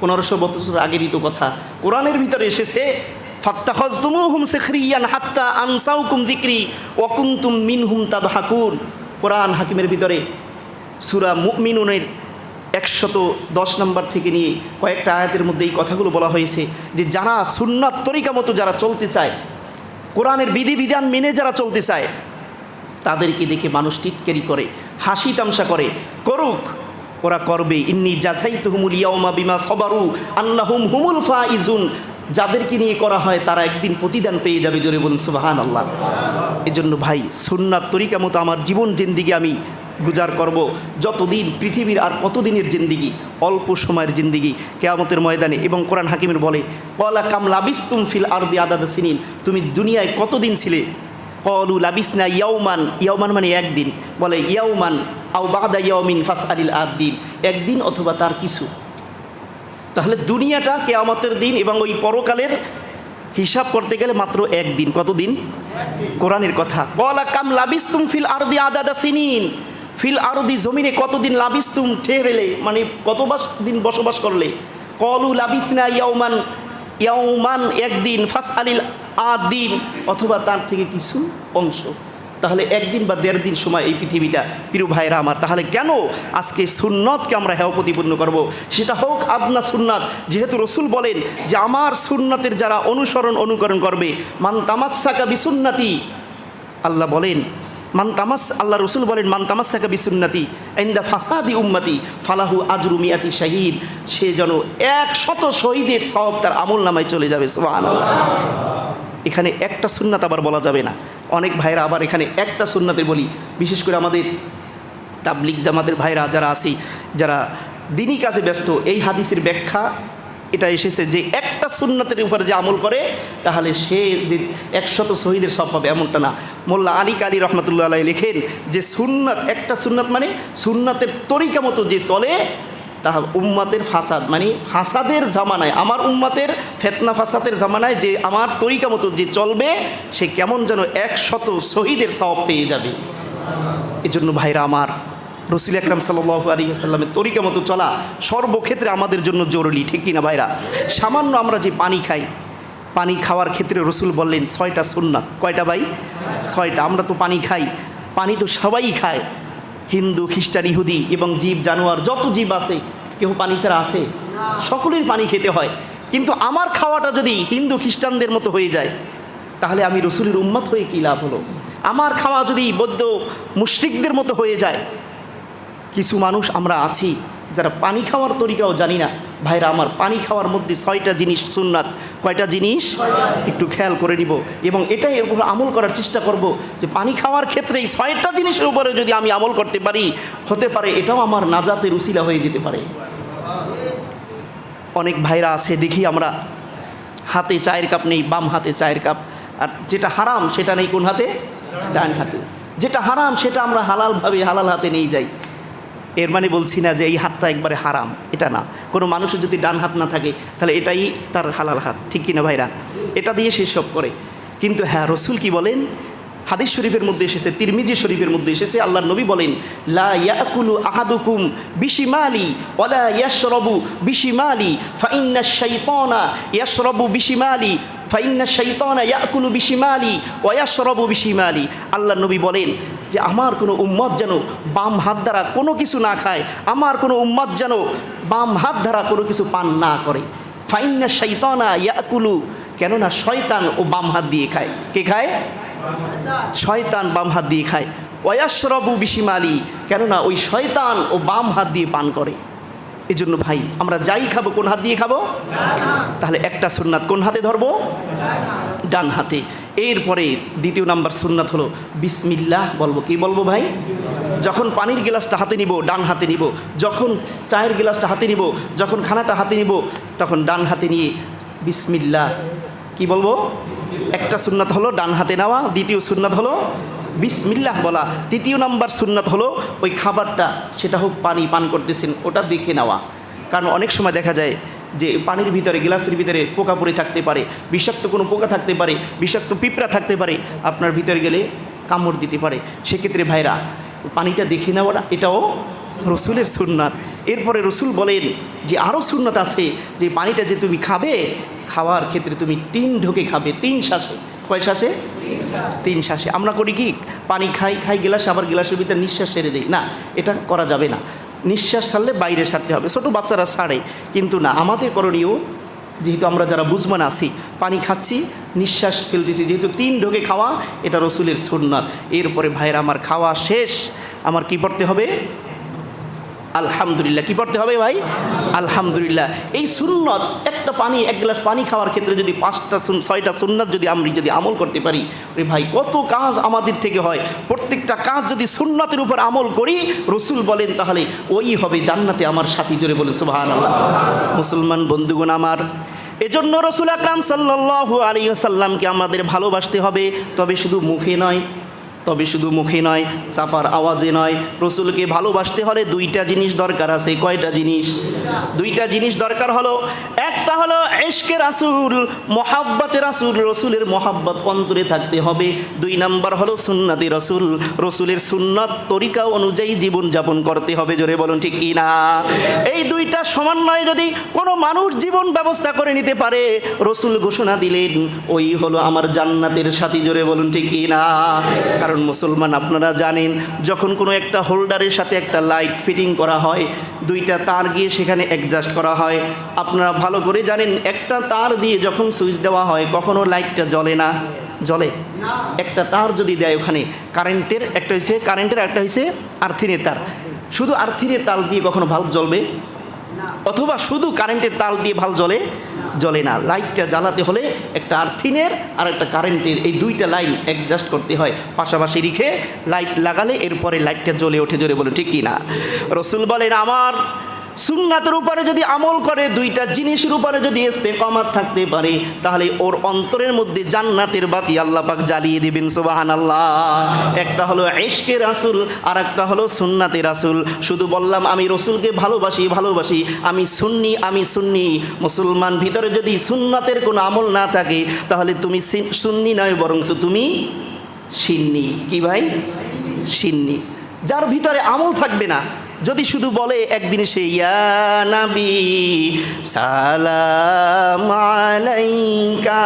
1500 বছর আগেরই তো কথা, কোরআনের ভিতরে এসেছে, ফাত্তাখাযতুমুহুম সিখরিয়ান হাত্তা আনসাউকুম যিকরি ওয়া কুনতুম মিনহুম তাদহাকুন। কোরআন হাকিমের ভিতরে সূরা মুমিনুনের 110 নম্বর থেকে নিয়ে কয়েকটা আয়াতের মধ্যে এই কথাগুলো বলা হয়েছে যে যারা সুন্নাত তরিকা মতো যারা চলতে চায়, কোরআনের বিধিবিধান মেনে যারা চলতে চায়, তাদেরকে দেখে মানুষ টিটকারি করে, হাসি তামসা করে, করুক, ওরা করবে। ইন্নী জাযাইতুহুমুল ইয়াওমা বিমা সাবারু আন্নাহুম হুমুল ফাইজুন। যাদেরকে নিয়ে করা হয় তারা একদিন প্রতিদান পেয়ে যাবে। জোরে বলুন সুবহানাল্লাহ। এজন্য ভাই, সুন্নাত তরিকা মতো আমার জীবন জিন্দিগি আমি গুজার করব। যতদিন পৃথিবীর আর কতদিনের জিন্দিগি, অল্প সময়ের জিন্দিগি, কিয়ামতের ময়দানে। এবং কোরআন হাকিমের বলে, ক্বালা কাম লাবিসতুম ফিল আরদি আদাদা সিনিন, তুমি দুনিয়ায় কতদিন ছিলে? ক্বালু লাবিসনা ইয়াওমান, ইয়াওমান মানে একদিন, বলে ইয়াওমান আও বাদা ইয়াওমিন ফাসআলিল আদিন, একদিন অথবা তার কিছু। তাহলে দুনিয়াটা, কিয়ামতের দিন এবং ওই পরকালের হিসাব করতে গেলে মাত্র একদিন। কতদিন? কোরআনের কথা। ক্বালা কাম লাবিসতুম ফিল আরদি আদাদা সিনিন, ফিল আরদি জমিনে কতদিন, লাবিসতুম ঠেরেলে মানে কত দিন বসবাস করলে। ক্বালু লাবিসনা ইয়াওমান, ইয়াওমান একদিন, ফাসআলিল আদিন অথবা তার থেকে কিছু অংশ। তাহলে একদিন বা 1.5 দিন সময় এই পৃথিবীটা। প্রিয় ভাইরা আমার, তাহলে কেন আজকে সুন্নতকে আমরা হেয় প্রতিপন্ন করব? সেটা হোক আদনা সুন্নাত। যেহেতু রসুল বলেন যে আমার সুন্নাতের যারা অনুকরণ করবে, মান তামাসসাকা বিসুন্নতি, আল্লাহ বলেন আল্লাহ রসুল বলেন মান তামাসসাকা বিসুন্নতি ইনদা ফাসাদি উম্মতি ফালাহু আজরু মিয়াতি শাহীদ, সে যেন 100 শহীদের সওয়াব তার আমল নামায় চলে যাবে। সুবহানাল্লাহ। এখানে একটা সুন্নাত আবার বলা যাবে না। অনেক ভাইরা আবার এখানে একটা সুন্নাতের বলি, বিশেষ করে আমাদের তাবলিগ জামাতের ভাইরা যারা আছি, যারা দিনী কাজে ব্যস্ত, এই হাদিসের ব্যাখ্যা এটা এসেছে যে একটা সুন্নাতের উপর যে আমল করে তাহলে সে যে 100 শহীদের সওয়াব পাবে, এমনটা না। মোল্লা আলী কালী রহমতুল্লাহ আলাইহি লেখেন যে সুন্নাত, একটা সুন্নাত মানে সুন্নাতের তরিকা মতো যে চলে, তা উম্মাতের ফাসাদ মানে ফাসাদের জামানায়, আমার উম্মাতের ফেতনা ফাসাদের জামানায় যে আমার তরিকা মতো যে চলবে, সে কেমন যেন 100 শহীদের সওয়াব পেয়ে যাবে। এজন্য ভাইরা আমার, রসুল আকরাম সাল্লাল্লাহু আলাইহি ওয়াসাল্লামের তরিকা মতো চলা সর্বক্ষেত্রে আমাদের জন্য জরুরি, ঠিক কিনা ভাইরা? সামান্য আমরা যে পানি খাই, পানি খাওয়ার ক্ষেত্রে রসুল বললেন 6টা সুন্নাত। কয়টা ভাই? 6টা। আমরা তো পানি খাই, পানি তো সবাই খায়, হিন্দু, খ্রিস্টান, ইহুদি এবং জীব জানোয়ার যত জীব আছে, কেউ পানি ছাড়া আছে? সকলেই পানি খেতে হয়। কিন্তু আমার খাওয়াটা যদি হিন্দু খ্রিস্টানদের মতো হয়ে যায়, তাহলে আমি রসুলের উম্মত হয়ে কী লাভ হলো? আমার খাওয়া যদি বৌদ্ধ মুশরিকদের মতো হয়ে যায়। কিছু মানুষ আমরা আছি যারা পানি খাওয়ার তরিকাও জানি না। ভাইরা আমার, পানি খাওয়ার মধ্যে 6টা জিনিস সুন্নাত। কয়টা জিনিস? একটু খেয়াল করে নিব এবং এটাই এর উপর আমল করার চেষ্টা করব যে পানি খাওয়ার ক্ষেত্রে এই 6টা জিনিসের উপরে যদি আমি আমল করতে পারি, হতে পারে এটাও আমার নাজাতের উসিলা হয়ে যেতে পারে। অনেক ভাইরা আছে দেখি আমরা, হাতে চায়ের কাপ নেই, বাম হাতে চায়ের কাপ, আর যেটা হারাম সেটা নেই কোন হাতে? ডান হাতে। যেটা হারাম সেটা আমরা হালালভাবে হালাল হাতে নিয়ে যাই। এর মানে বলছি না যে এই হাতটা একবারে হারাম, এটা না। কোনো মানুষের যদি ডান হাত না থাকে তাহলে এটাই তার হালাল হাত, ঠিক কিনা ভাইরা? এটা দিয়ে সে সব করে। কিন্তু হ্যাঁ, রসুল কি বলেন? হাদিস শরীফের মধ্যে এসেছে, তিরমিজি শরীফের মধ্যে এসেছে, আল্লাহর নবী বলেন, লা ইয়াকুলু আহাদুকুম বিশিমালি ওয়ালা ইয়াশরাবু বিশিমালি ফাইন্না শাইতানা ইয়াশরাবু বিশিমালি ফাইন্না শাইতানা ইয়াকুলু বিশিমালি ওয়া ইয়াশরাবু বিশিমালি। আল্লাহর নবী বলেন যে আমার কোনো উম্মত যেন বাম হাত দ্বারা কোনো কিছু না খায়, আমার কোনো উম্মত যেন বাম হাত দ্বারা কোনো কিছু পান না করে। ফাইন্না শাইতানা ইয়াকুলু, কেননা শয়তান ও বাম হাত দিয়ে খায়। কে খায়? শয়তান বাম হাত দিয়ে খায়। ওয়াশরাবু বিশিমালি, কেননা ওই শয়তান ও বাম হাত দিয়ে পান করে। এই জন্য ভাই, আমরা যাই খাবো কোন হাত দিয়ে খাবো? তাহলে একটা সুন্নাত কোন হাতে ধরবো? ডান হাতে। এরপরে দ্বিতীয় নাম্বার সুন্নাত হলো বিসমিল্লাহ বলবো। কি বলবো ভাই? যখন পানির গ্লাসটা হাতে নিব ডান হাতে নিব, যখন চায়ের গ্লাসটা হাতে নিব, যখন খানাটা হাতে নিব তখন ডান হাতে নিয়ে বিসমিল্লাহ কি বলবো? একটা সুন্নাত হলো ডান হাতে নেওয়া, দ্বিতীয় সুন্নাত হলো বিসমিল্লাহ বলা, তৃতীয় নাম্বার সুন্নাত হলো ওই খাবারটা, সেটা হোক পানি পান করতেছেন ওটা দেখে নেওয়া। কারণ অনেক সময় দেখা যায় যে পানির ভিতরে, গ্লাসের ভিতরে পোকা পড়ে থাকতে পারে, বিষাক্ত কোনো পোকা থাকতে পারে, বিষাক্ত পিঁপড়া থাকতে পারে, আপনার ভিতরে গেলে কামড় দিতে পারে। সেক্ষেত্রে ভাইরা পানিটা দেখে নেওয়াটা এটাও রসুলের সুন্নাত। এরপরে রসুল বলেন যে আরও সুন্নাত আছে, যে পানিটা যে তুমি খাবে, খাওয়ার ক্ষেত্রে তুমি 3 ঢোকে খাবে, 3 শ্বাসে। কয় শ্বাসে? 3 শ্বাসে। আমরা করি কি, পানি খাই গ্লাসে, আবার গ্লাসের ভিতরে নিঃশ্বাস ছেড়ে দিই। না, এটা করা যাবে না। নিঃশ্বাস ছাড়লে বাইরে ছাড়তে হবে, ছোটো বাচ্চারা ছাড়ে, কিন্তু না, আমাদের করণীয়, যেহেতু আমরা যারা বুঝমান আছি, পানি খাচ্ছি নিঃশ্বাস ফেলতেছি, যেহেতু 3 ঢোকে খাওয়া, এটা রসুলের সুন্নাত। এরপরে ভাইয়ের আমার খাওয়া শেষ, আমার কি পড়তে হবে? আলহামদুলিল্লাহ। কি পড়তে হবে ভাই? আলহামদুলিল্লাহ। এই সুন্নত, একটা পানি, 1 গ্লাস পানি খাওয়ার ক্ষেত্রে যদি 6টা সুন্নত যদি আমল করতে পারি, ভাই কত কাজ আমাদের থেকে হয়। প্রত্যেকটা কাজ যদি সুন্নতের উপর আমল করি, রসুল বলেন তাহলে ওই হবে জান্নাতে আমার সাথী। জোরে বলে সুবহানাল্লাহ। মুসলমান বন্ধুগণ আমার, এজন্য রসুল আকরাম সাল্লাল্লাহু আলাইহি ওয়াসাল্লামকে আমাদের ভালোবাসতে হবে। তবে শুধু মুখে নয়, চাপার আওয়াজে নয়। রসুলকে ভালোবাসতে হলে 2টা জিনিস দরকার আছে। কয়টা জিনিস? 2টা জিনিস দরকার হলো, একটা হলো ইশকে রাসূল, মোহাব্বতে রাসূল, রসুলের মোহাব্বত অন্তরে থাকতে হবে। 2 নাম্বার হলো সুন্নতে রসুল, রসুলের সুন্নত তরিকা অনুযায়ী জীবনযাপন করতে হবে। জোরে বলুন ঠিক কি না? এই 2টা সমন্বয়ে যদি কোনো মানুষ জীবন ব্যবস্থা করে নিতে পারে, রসুল ঘোষণা দিলেন ওই হলো আমার জান্নাতের সাথী। জোরে বলুন ঠিক কি না? কারণ মুসলমান, আপনারা জানেন যখন কোনো একটা হোল্ডারের সাথে একটা লাইট ফিটিং করা হয়, 2টা তার গিয়ে সেখানে অ্যাডজাস্ট করা হয়। আপনারা ভালো করে জানেন একটা তার দিয়ে যখন সুইচ দেওয়া হয় কখনো লাইটটা জ্বলে না, জ্বলে? একটা তার যদি দেয় ওখানে কারেন্টের, একটা হয়েছে কারেন্টের, একটা হয়েছে আর্থিনের তার, শুধু আর্থিনের তার দিয়ে কখনো ভাল্ব জ্বলবে? অথবা শুধু কারেন্টের তার দিয়ে ভাল্ব জ্বলে না। লাইটটা জ্বালাতে হলে একটা আর্থিনের আর একটা কারেন্টের, এই 2টা লাইন অ্যাডজাস্ট করতে হয়, পাশাপাশি রেখে লাইট লাগালে এরপরে লাইটটা জ্বলে ওঠে। জোরে বলে ঠিক কি না? রসুল বলেন আমার সুন্নাতের উপরে যদি আমল করে, 2টা জিনিসের উপরে যদি ইস্তেকামাত থাকতে পারে, তাহলে ওর অন্তরের মধ্যে জান্নাতের বাতি আল্লাহ পাক জ্বালিয়ে দিবেন। সুবহানাল্লাহ। একটা হলো ইশকে রাসূল, আর একটা হলো সুন্নাতে রাসূল। শুধু বললাম আমি রসুলকে ভালোবাসি, আমি সুন্নি। মুসলমান, ভিতরে যদি সুন্নাতের কোনো আমল না থাকে, তাহলে তুমি সুন্নি নয়, বরং তুমি সিন্নি। কি ভাই? সিন্নি। যার ভিতরে আমল থাকবে না, যদি শুধু বলে একদিন সে ইয়া নবী সালাম আলাইকা,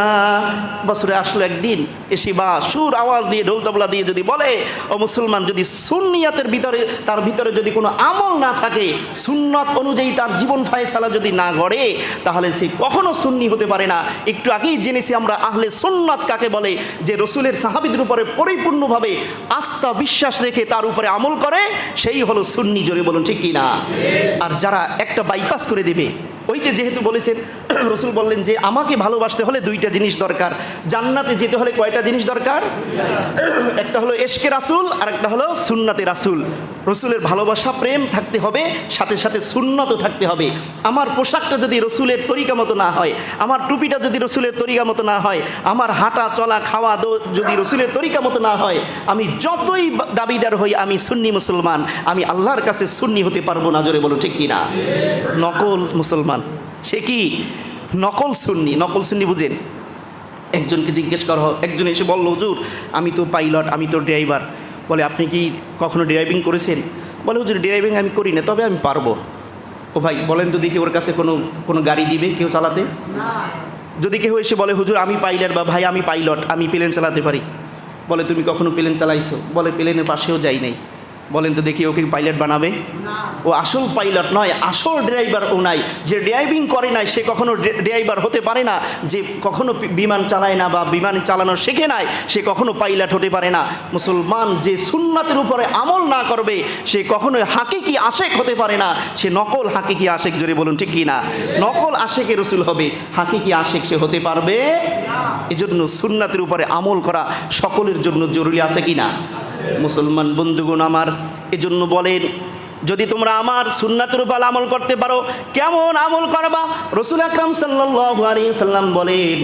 বছরে আসলো একদিন, এসে বা সুর আওয়াজ দিয়ে ঢোল তবলা দিয়ে যদি বলে, ও মুসলমান, যদি সুন্নিয়াতের ভিতরে, তার ভিতরে যদি কোনো আমল না থাকে, সুন্নত অনুযায়ী তার জীবন ফায়সালা যদি না গড়ে, তাহলে সে কখনো সুন্নি হতে পারে না। একটু আগেই জেনেছি আমরা আহলে সুন্নাত কাকে বলে, যে রসুলের সাহাবীদের উপরে পরিপূর্ণভাবে আস্থা বিশ্বাস রেখে তার উপরে আমল করে, সেই হলো সুন্নি। জোরে বলুন ঠিক কি না? আর যারা একটা বাইপাস করে দেবে, ওই যে যেহেতু বলেছেন, রসুল বললেন যে আমাকে ভালোবাসতে হলে দুইটা জিনিস দরকার, জান্নাতে যেতে হলে কয়টা জিনিস দরকার? একটা হলো এশকে রাসূল, আর একটা হলো সুন্নাতে রাসূল। রসুলের ভালোবাসা প্রেম থাকতে হবে, সাথে সাথে সুন্নতও থাকতে হবে। আমার পোশাকটা যদি রসুলের তরিকা মতো না হয়, আমার টুপিটা যদি রসুলের তরিকা মতো না হয়, আমার হাঁটা চলা খাওয়া যদি রসুলের তরিকা মতো না হয়, আমি যতই দাবিদার হই আমি সুন্নি মুসলমান, আমি আল্লাহর কাছে সুন্নি হতে পারবো না। জোরে বলো ঠিক কিনা? নকল মুসলমান সে কি? নকল সুন্নি। নকল সুন্নি বুঝেন? একজনকে জিজ্ঞেস করা হয়, একজন এসে বলল, হুজুর আমি তো পাইলট, আমি তো ড্রাইভার। বলে আপনি কি কখনো ড্রাইভিং করেছেন? বলে হুজুর ড্রাইভিং আমি করি না, তবে আমি পারবো। ও ভাই বলেন তো দেখি, ওর কাছে কোনো গাড়ি দিবে কেউ চালাতে? যদি কেউ এসে বলে হুজুর আমি পাইলট, বা ভাই আমি পাইলট, আমি প্লেন চালাতে পারি, বলে তুমি কখনো প্লেন চালাইছো? বলে প্লেনের পাশেও যাই নাই। বলেন তো দেখি ওকে পাইলট বানাবে? ও আসল পাইলট নয়, আসল ড্রাইভার ও নাই। যে ড্রাইভিং করে নাই সে কখনো ড্রাইভার হতে পারে না। যে কখনো বিমান চালায় না বা বিমান চালানো শেখে নাই, সে কখনো পাইলট হতে পারে না। মুসলমান যে সুন্নাতের উপরে আমল না করবে, সে কখনোই হাকিকি আশেক হতে পারে না। সে নকল হাকিকি আশেক। জোরে বলুন ঠিক কি না? নকল আশেকে রসুল হবে, হাকিকি আশেক সে হতে পারবে? এজন্য সুন্নাতের উপরে আমল করা সকলের জন্য জরুরি, আছে কি না? মুসলমান বন্ধুগণ আমার, এজন্য বলেন যদি তোমরা আমার সুন্নাতের উপর আমল করতে পারো, কেমন আমল করবা? রাসূল আকরাম সাল্লাল্লাহু আলাইহি সাল্লাম বলেন,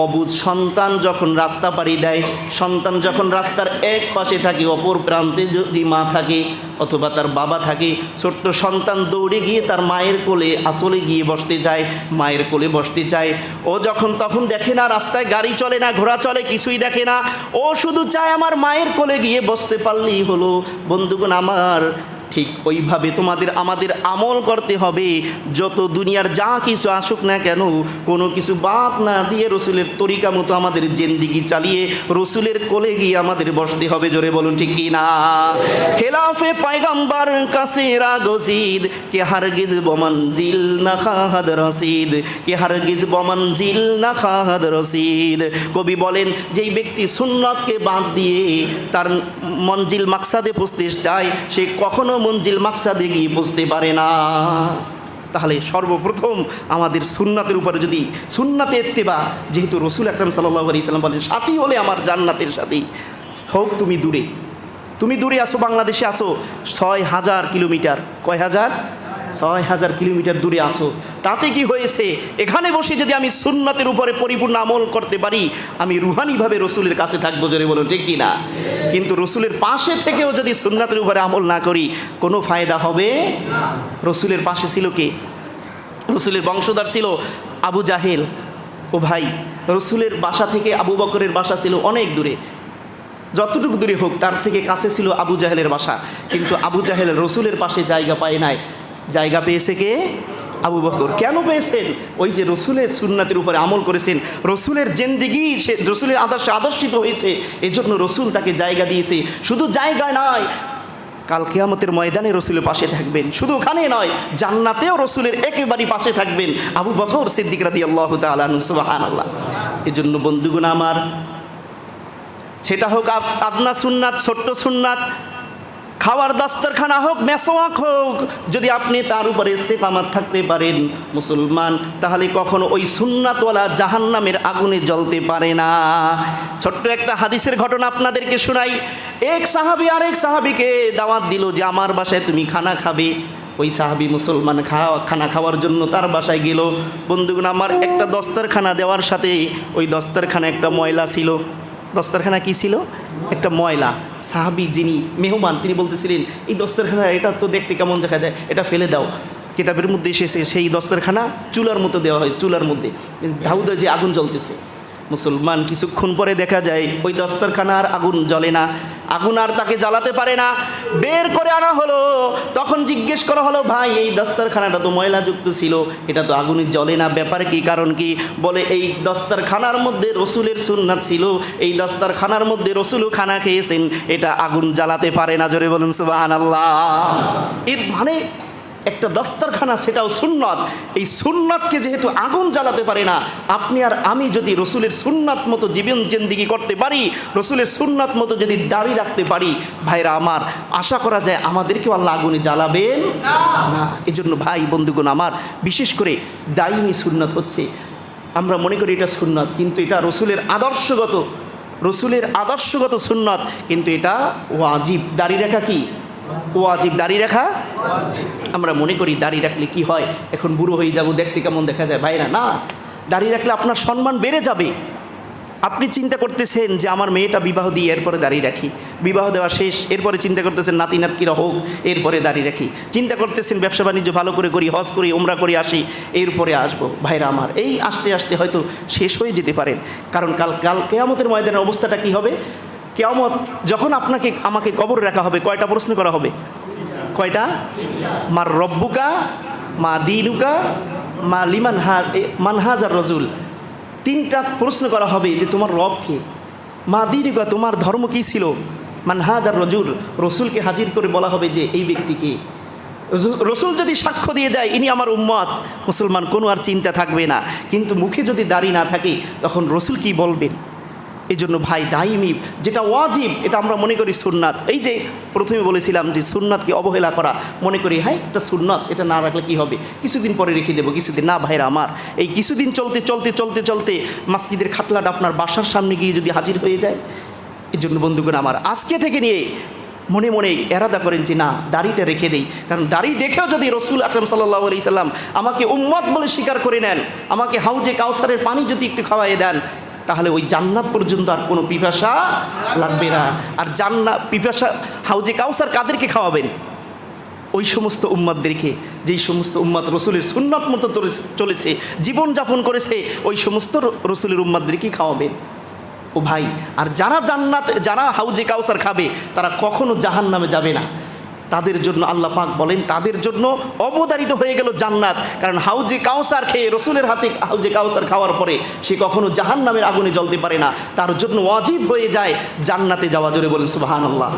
অবুঝ সন্তান যখন রাস্তা পাড়ি দেয়, সন্তান যখন রাস্তার এক পাশে থাকে, অপর প্রান্তে যদি মা থাকে অথবা তার বাবা থাকে, ছোট্ট সন্তান দৌড়ে গিয়ে তার মায়ের কোলে আসলে গিয়ে বসতে চায়, মায়ের কোলে বসতে চায়। ও যখন তখন দেখে না রাস্তায় গাড়ি চলে না, ঘোড়া চলে, কিছুই দেখে না, ও শুধু চায় আমার মায়ের কোলে গিয়ে বসতে পারলেই হলো। বন্ধুগণ আমার, ঠিক ওইভাবে আমাদের আমল করতে হবে। যত দুনিয়ার যা কিছু আসুক না কেন, কোনো কিছু বাদ না দিয়ে রসুলের তরিকা মতো আমাদের জিন্দেগি চালিয়ে রসুলের কোলে গিয়ে আমাদের বসতে হবে। জোরে বলুন ঠিক কি না? খেলাফে পয়গম্বর কাছে রাগসিদ কে হারগিজ বমঞ্জিল না খাহাদ রসিদ, কে হারগিজ বমঞ্জিল না খাহাদ রসিদ। কবি বলেন, যেই ব্যক্তি সুন্নতকে বাদ দিয়ে তার মঞ্জিল মাকসাদে পৌঁছতে চায়, সে কখনো মঞ্জিল মাকসাদে গিয়ে পৌঁছতে পারে না। তাহলে সর্বপ্রথম আমাদের সুন্নাতের উপরে যদি সুন্নাতে ইত্তেবা, যেহেতু রাসূল আকরাম সাল্লাল্লাহু আলাইহি সাল্লাম বলেন সাথী হলে আমার জান্নাতের সাথী। হোক তুমি দূরে আসো, বাংলাদেশে আসো ৬,০০০ কিলোমিটার, কয় হাজার? ৬,০০০ কিলোমিটার দূরে আসো, তাতে কি হয়েছে? এখানে বসে যদি আমি সুন্নাতের উপরে পরিপূর্ণ আমল করতে পারি, আমি রুহানিভাবে রসুলের কাছে থাকবো। জোরে বলুন ঠিক কি না? কিন্তু রসুলের পাশে থেকেও যদি সুন্নাতের উপরে আমল না করি, কোনো ফায়দা হবে? রসুলের পাশে ছিল কে? রসুলের বংশধর ছিল আবু জাহেল। ও ভাই, রসুলের বাসা থেকে আবু বকরের বাসা ছিল অনেক দূরে, যতটুকু দূরে হোক তার থেকে কাছে ছিল আবু জাহেলের বাসা। কিন্তু আবু জাহেল রসুলের পাশে জায়গা পায় নাই, জায়গা পেয়েছে কে? আবু বকর। কেন পেয়েছেন? ওই যে রসুলের সুন্নাতের উপরে আমল করেছেন, রসুলের জিন্দেগি সে রসুলের আদর্শে আদর্শিত হয়েছে, এজন্য রসুল তাকে জায়গা দিয়েছে। শুধু জায়গা নয়, কাল কিয়ামতের ময়দানে রসুলের পাশে থাকবেন। শুধু ওখানে নয়, জান্নাতেও রসুলের একেবারেই পাশে থাকবেন আবু বকর সিদ্দিক রাদিয়াল্লাহু তাআলা আনহু। সুবহানাল্লাহ। এজন্য বন্ধুগণ আমার, সেটা হোক আদনা সুন্নাত, ছোট্ট সুন্নাত, খাওয়ার দস্তরখানা হোক, মেসওয়াক হোক, যদি আপনি তার উপরে ইস্তেকামাত থাকতে পারেন মুসলমান, তাহলে কখনো ওই সুন্নাতওয়ালা জাহান্নামের আগুনে জ্বলতে পারে না। ছোট্ট একটা হাদিসের ঘটনা আপনাদেরকে শোনাই। এক সাহাবী আরেক সাহাবীকে দাওয়াত দিল যে আমার বাসায় তুমি খানা খাবে। ওই সাহাবী মুসলমান খানা খাওয়ার জন্য তার বাসায় গেল। বন্ধুগণ আমার, একটা দস্তরখানা দেওয়ার সাথে ওই দস্তরখানা একটা ময়লা ছিল। দস্তরখানা কি ছিল? একটা ময়লা। সাহাবী যিনি মেহমান, তিনি বলতেছিলেন, এই দস্তরখানা এটা তো দেখতে কেমন দেখা যায়, এটা ফেলে দাও। কিতাবের মধ্যে এসেছে সেই দস্তরখানা চুলার মতো দেওয়া হয়, চুলার মধ্যে ধাউদে যে আগুন জ্বলতেছে, মুসলমান কিছুক্ষণ পরে দেখা যায় ওই দস্তরখানার আগুন জ্বলে না, আগুন আর তাকে জ্বালাতে পারে না। বের করে আনা হলো, তখন জিজ্ঞেস করা হলো, ভাই এই দস্তরখানাটা তো ময়লাযুক্ত ছিল, এটা তো আগুনে জ্বলে না, ব্যাপার কি, কারণ কি? বলে এই দস্তরখানার মধ্যে রসুলের সুন্নাত ছিল, এই দস্তরখানার মধ্যে রসুলও খানা খেয়েছেন, এটা আগুন জ্বালাতে পারে না। জোরে বলুন সুবহানাল্লাহ। এর মানে একটা দস্তরখানা সেটাও সুন্নত, এই সুন্নতকে যেহেতু আগুন জ্বালাতে পারে না, আপনি আর আমি যদি রসুলের সুন্নাত মতো জীবন জিন্দিগি করতে পারি, রসুলের সুন্নাত মতো যদি দাড়ি রাখতে পারি, ভাইরা আমার, আশা করা যায় আমাদেরকেও আল্লাহ আগুনে জ্বালাবেন না। এজন্য ভাই বন্ধুগণ আমার, বিশেষ করে দাইমি সুন্নাত হচ্ছে, আমরা মনে করি এটা সুন্নাত, কিন্তু এটা রসুলের আদর্শগত সুন্নাত, কিন্তু এটা ওয়াজিব। দাড়ি রাখা কি ওয়াজিব? দাড়ি রাখা আমরা মনে করি দাড়ি রাখলে কি হয়, এখন বুড়ো হয়ে যাব, দেখতে কেমন দেখা যায়। ভাইরা না, দাড়ি রাখলে আপনার সম্মান বেড়ে যাবে। আপনি চিন্তা করতেছেন যে আমার মেয়েটা বিবাহ দিয়ে এরপরে দাড়ি রাখি, বিবাহ দেওয়া শেষ, এরপরে চিন্তা করতেছেন নাতি নাতকিরা হোক, এরপরে দাড়ি রাখি, চিন্তা করতেছেন ব্যবসা বাণিজ্য ভালো করে করি, হজ করি, উমরা করি, আসি, এরপরে আসবো। ভাইরা আমার, এই আস্তে আস্তে হয়তো শেষ হয়ে যেতে পারেন, কারণ কাল কিয়ামতের ময়দানের অবস্থাটা কি হবে? কিয়ামত যখন আমাকে কবর রাখা হবে, কয়টা প্রশ্ন করা হবে? কয়টা? মার রব্বুকা, মা দিনুকা, মা লিমান মানহাজার রজুল। তিনটা প্রশ্ন করা হবে যে তোমার রব কে, মা দিনুকা তোমার ধর্ম কী ছিল, মানহাজার রজুল রসুলকে হাজির করে বলা হবে যে এই ব্যক্তিকে। রসুল যদি সাক্ষ্য দিয়ে দেয় ইনি আমার উম্মত, মুসলমান কোনো আর চিন্তা থাকবে না। কিন্তু মুখে যদি দাড়ি না থাকে তখন রসুল কি বলবেন? এই জন্য ভাই দাইমি যেটা ওয়াজিব, এটা আমরা মনে করি সুন্নাত। এই যে প্রথমে বলেছিলাম যে সুন্নাতকে অবহেলা করা, মনে করি হ্যাঁ এটা সুন্নাত, এটা না রাখলে কি হবে, কিছুদিন পরে রেখে দেবো, কিছুদিন না। ভাইরা আমার, এই কিছুদিন চলতে চলতে চলতে চলতে মসজিদের খাতলাটা আপনার বাসার সামনে গিয়ে যদি হাজির হয়ে যায়। এই জন্য বন্ধুগণ আমার, আজকে থেকে নিয়ে মনে মনে এরাদা করেন যে না, দাড়িটা রেখে দেই, কারণ দাড়ি দেখেও যদি রসুল আকরাম সাল্লাল্লাহু আলাইহি সাল্লাম আমাকে উম্মত বলে স্বীকার করে নেন, আমাকে হাউজে কাউসারের পানি যদি একটু খাওয়াই দেন, তাহলে ওই জান্নাত পর্যন্ত আর কোনো পিপাসা লাগবে না। আর পিপাসা হাউজে কাউসার কাদেরকে খাওয়াবেন? ওই সমস্ত উম্মতদেরকে, যেই সমস্ত উম্মত রসুলের সুন্নাত মতো চলেছে, জীবনযাপন করেছে, ওই সমস্ত রসুলের উম্মতদেরকেই খাওয়াবেন। ও ভাই, আর যারা হাউজে কাউসার খাবে তারা কখনো জাহান্নামে যাবে না। তাদের জন্য আল্লাহ পাক বলেন, তাদের জন্য অবধারিত হয়ে গেল জান্নাত। কারণ হাউজে কাউসার খেয়ে, রসুলের হাতে হাউজে কাউসার খাওয়ার পরে সে কখনো জাহান্নামের আগুনে জ্বলতে পারে না, তার জন্য ওয়াজিব হয়ে যায় জান্নাতে যাওয়া। জোরে বলেন সুবহানাল্লাহ।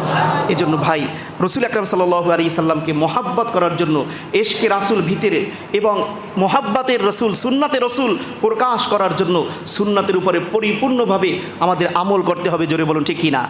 এজন্য ভাই, রসুল আকরাম সাল্লাল্লাহু আলাইহি সাল্লামকে মহাব্বত করার জন্য, এশকে রাসূল ভিতরে এবং মহাব্বতের রসুল, সুন্নাতের রসুল প্রকাশ করার জন্য সুন্নাতের উপরে পরিপূর্ণভাবে আমাদের আমল করতে হবে। জোরে বলুন ঠিক কিনা?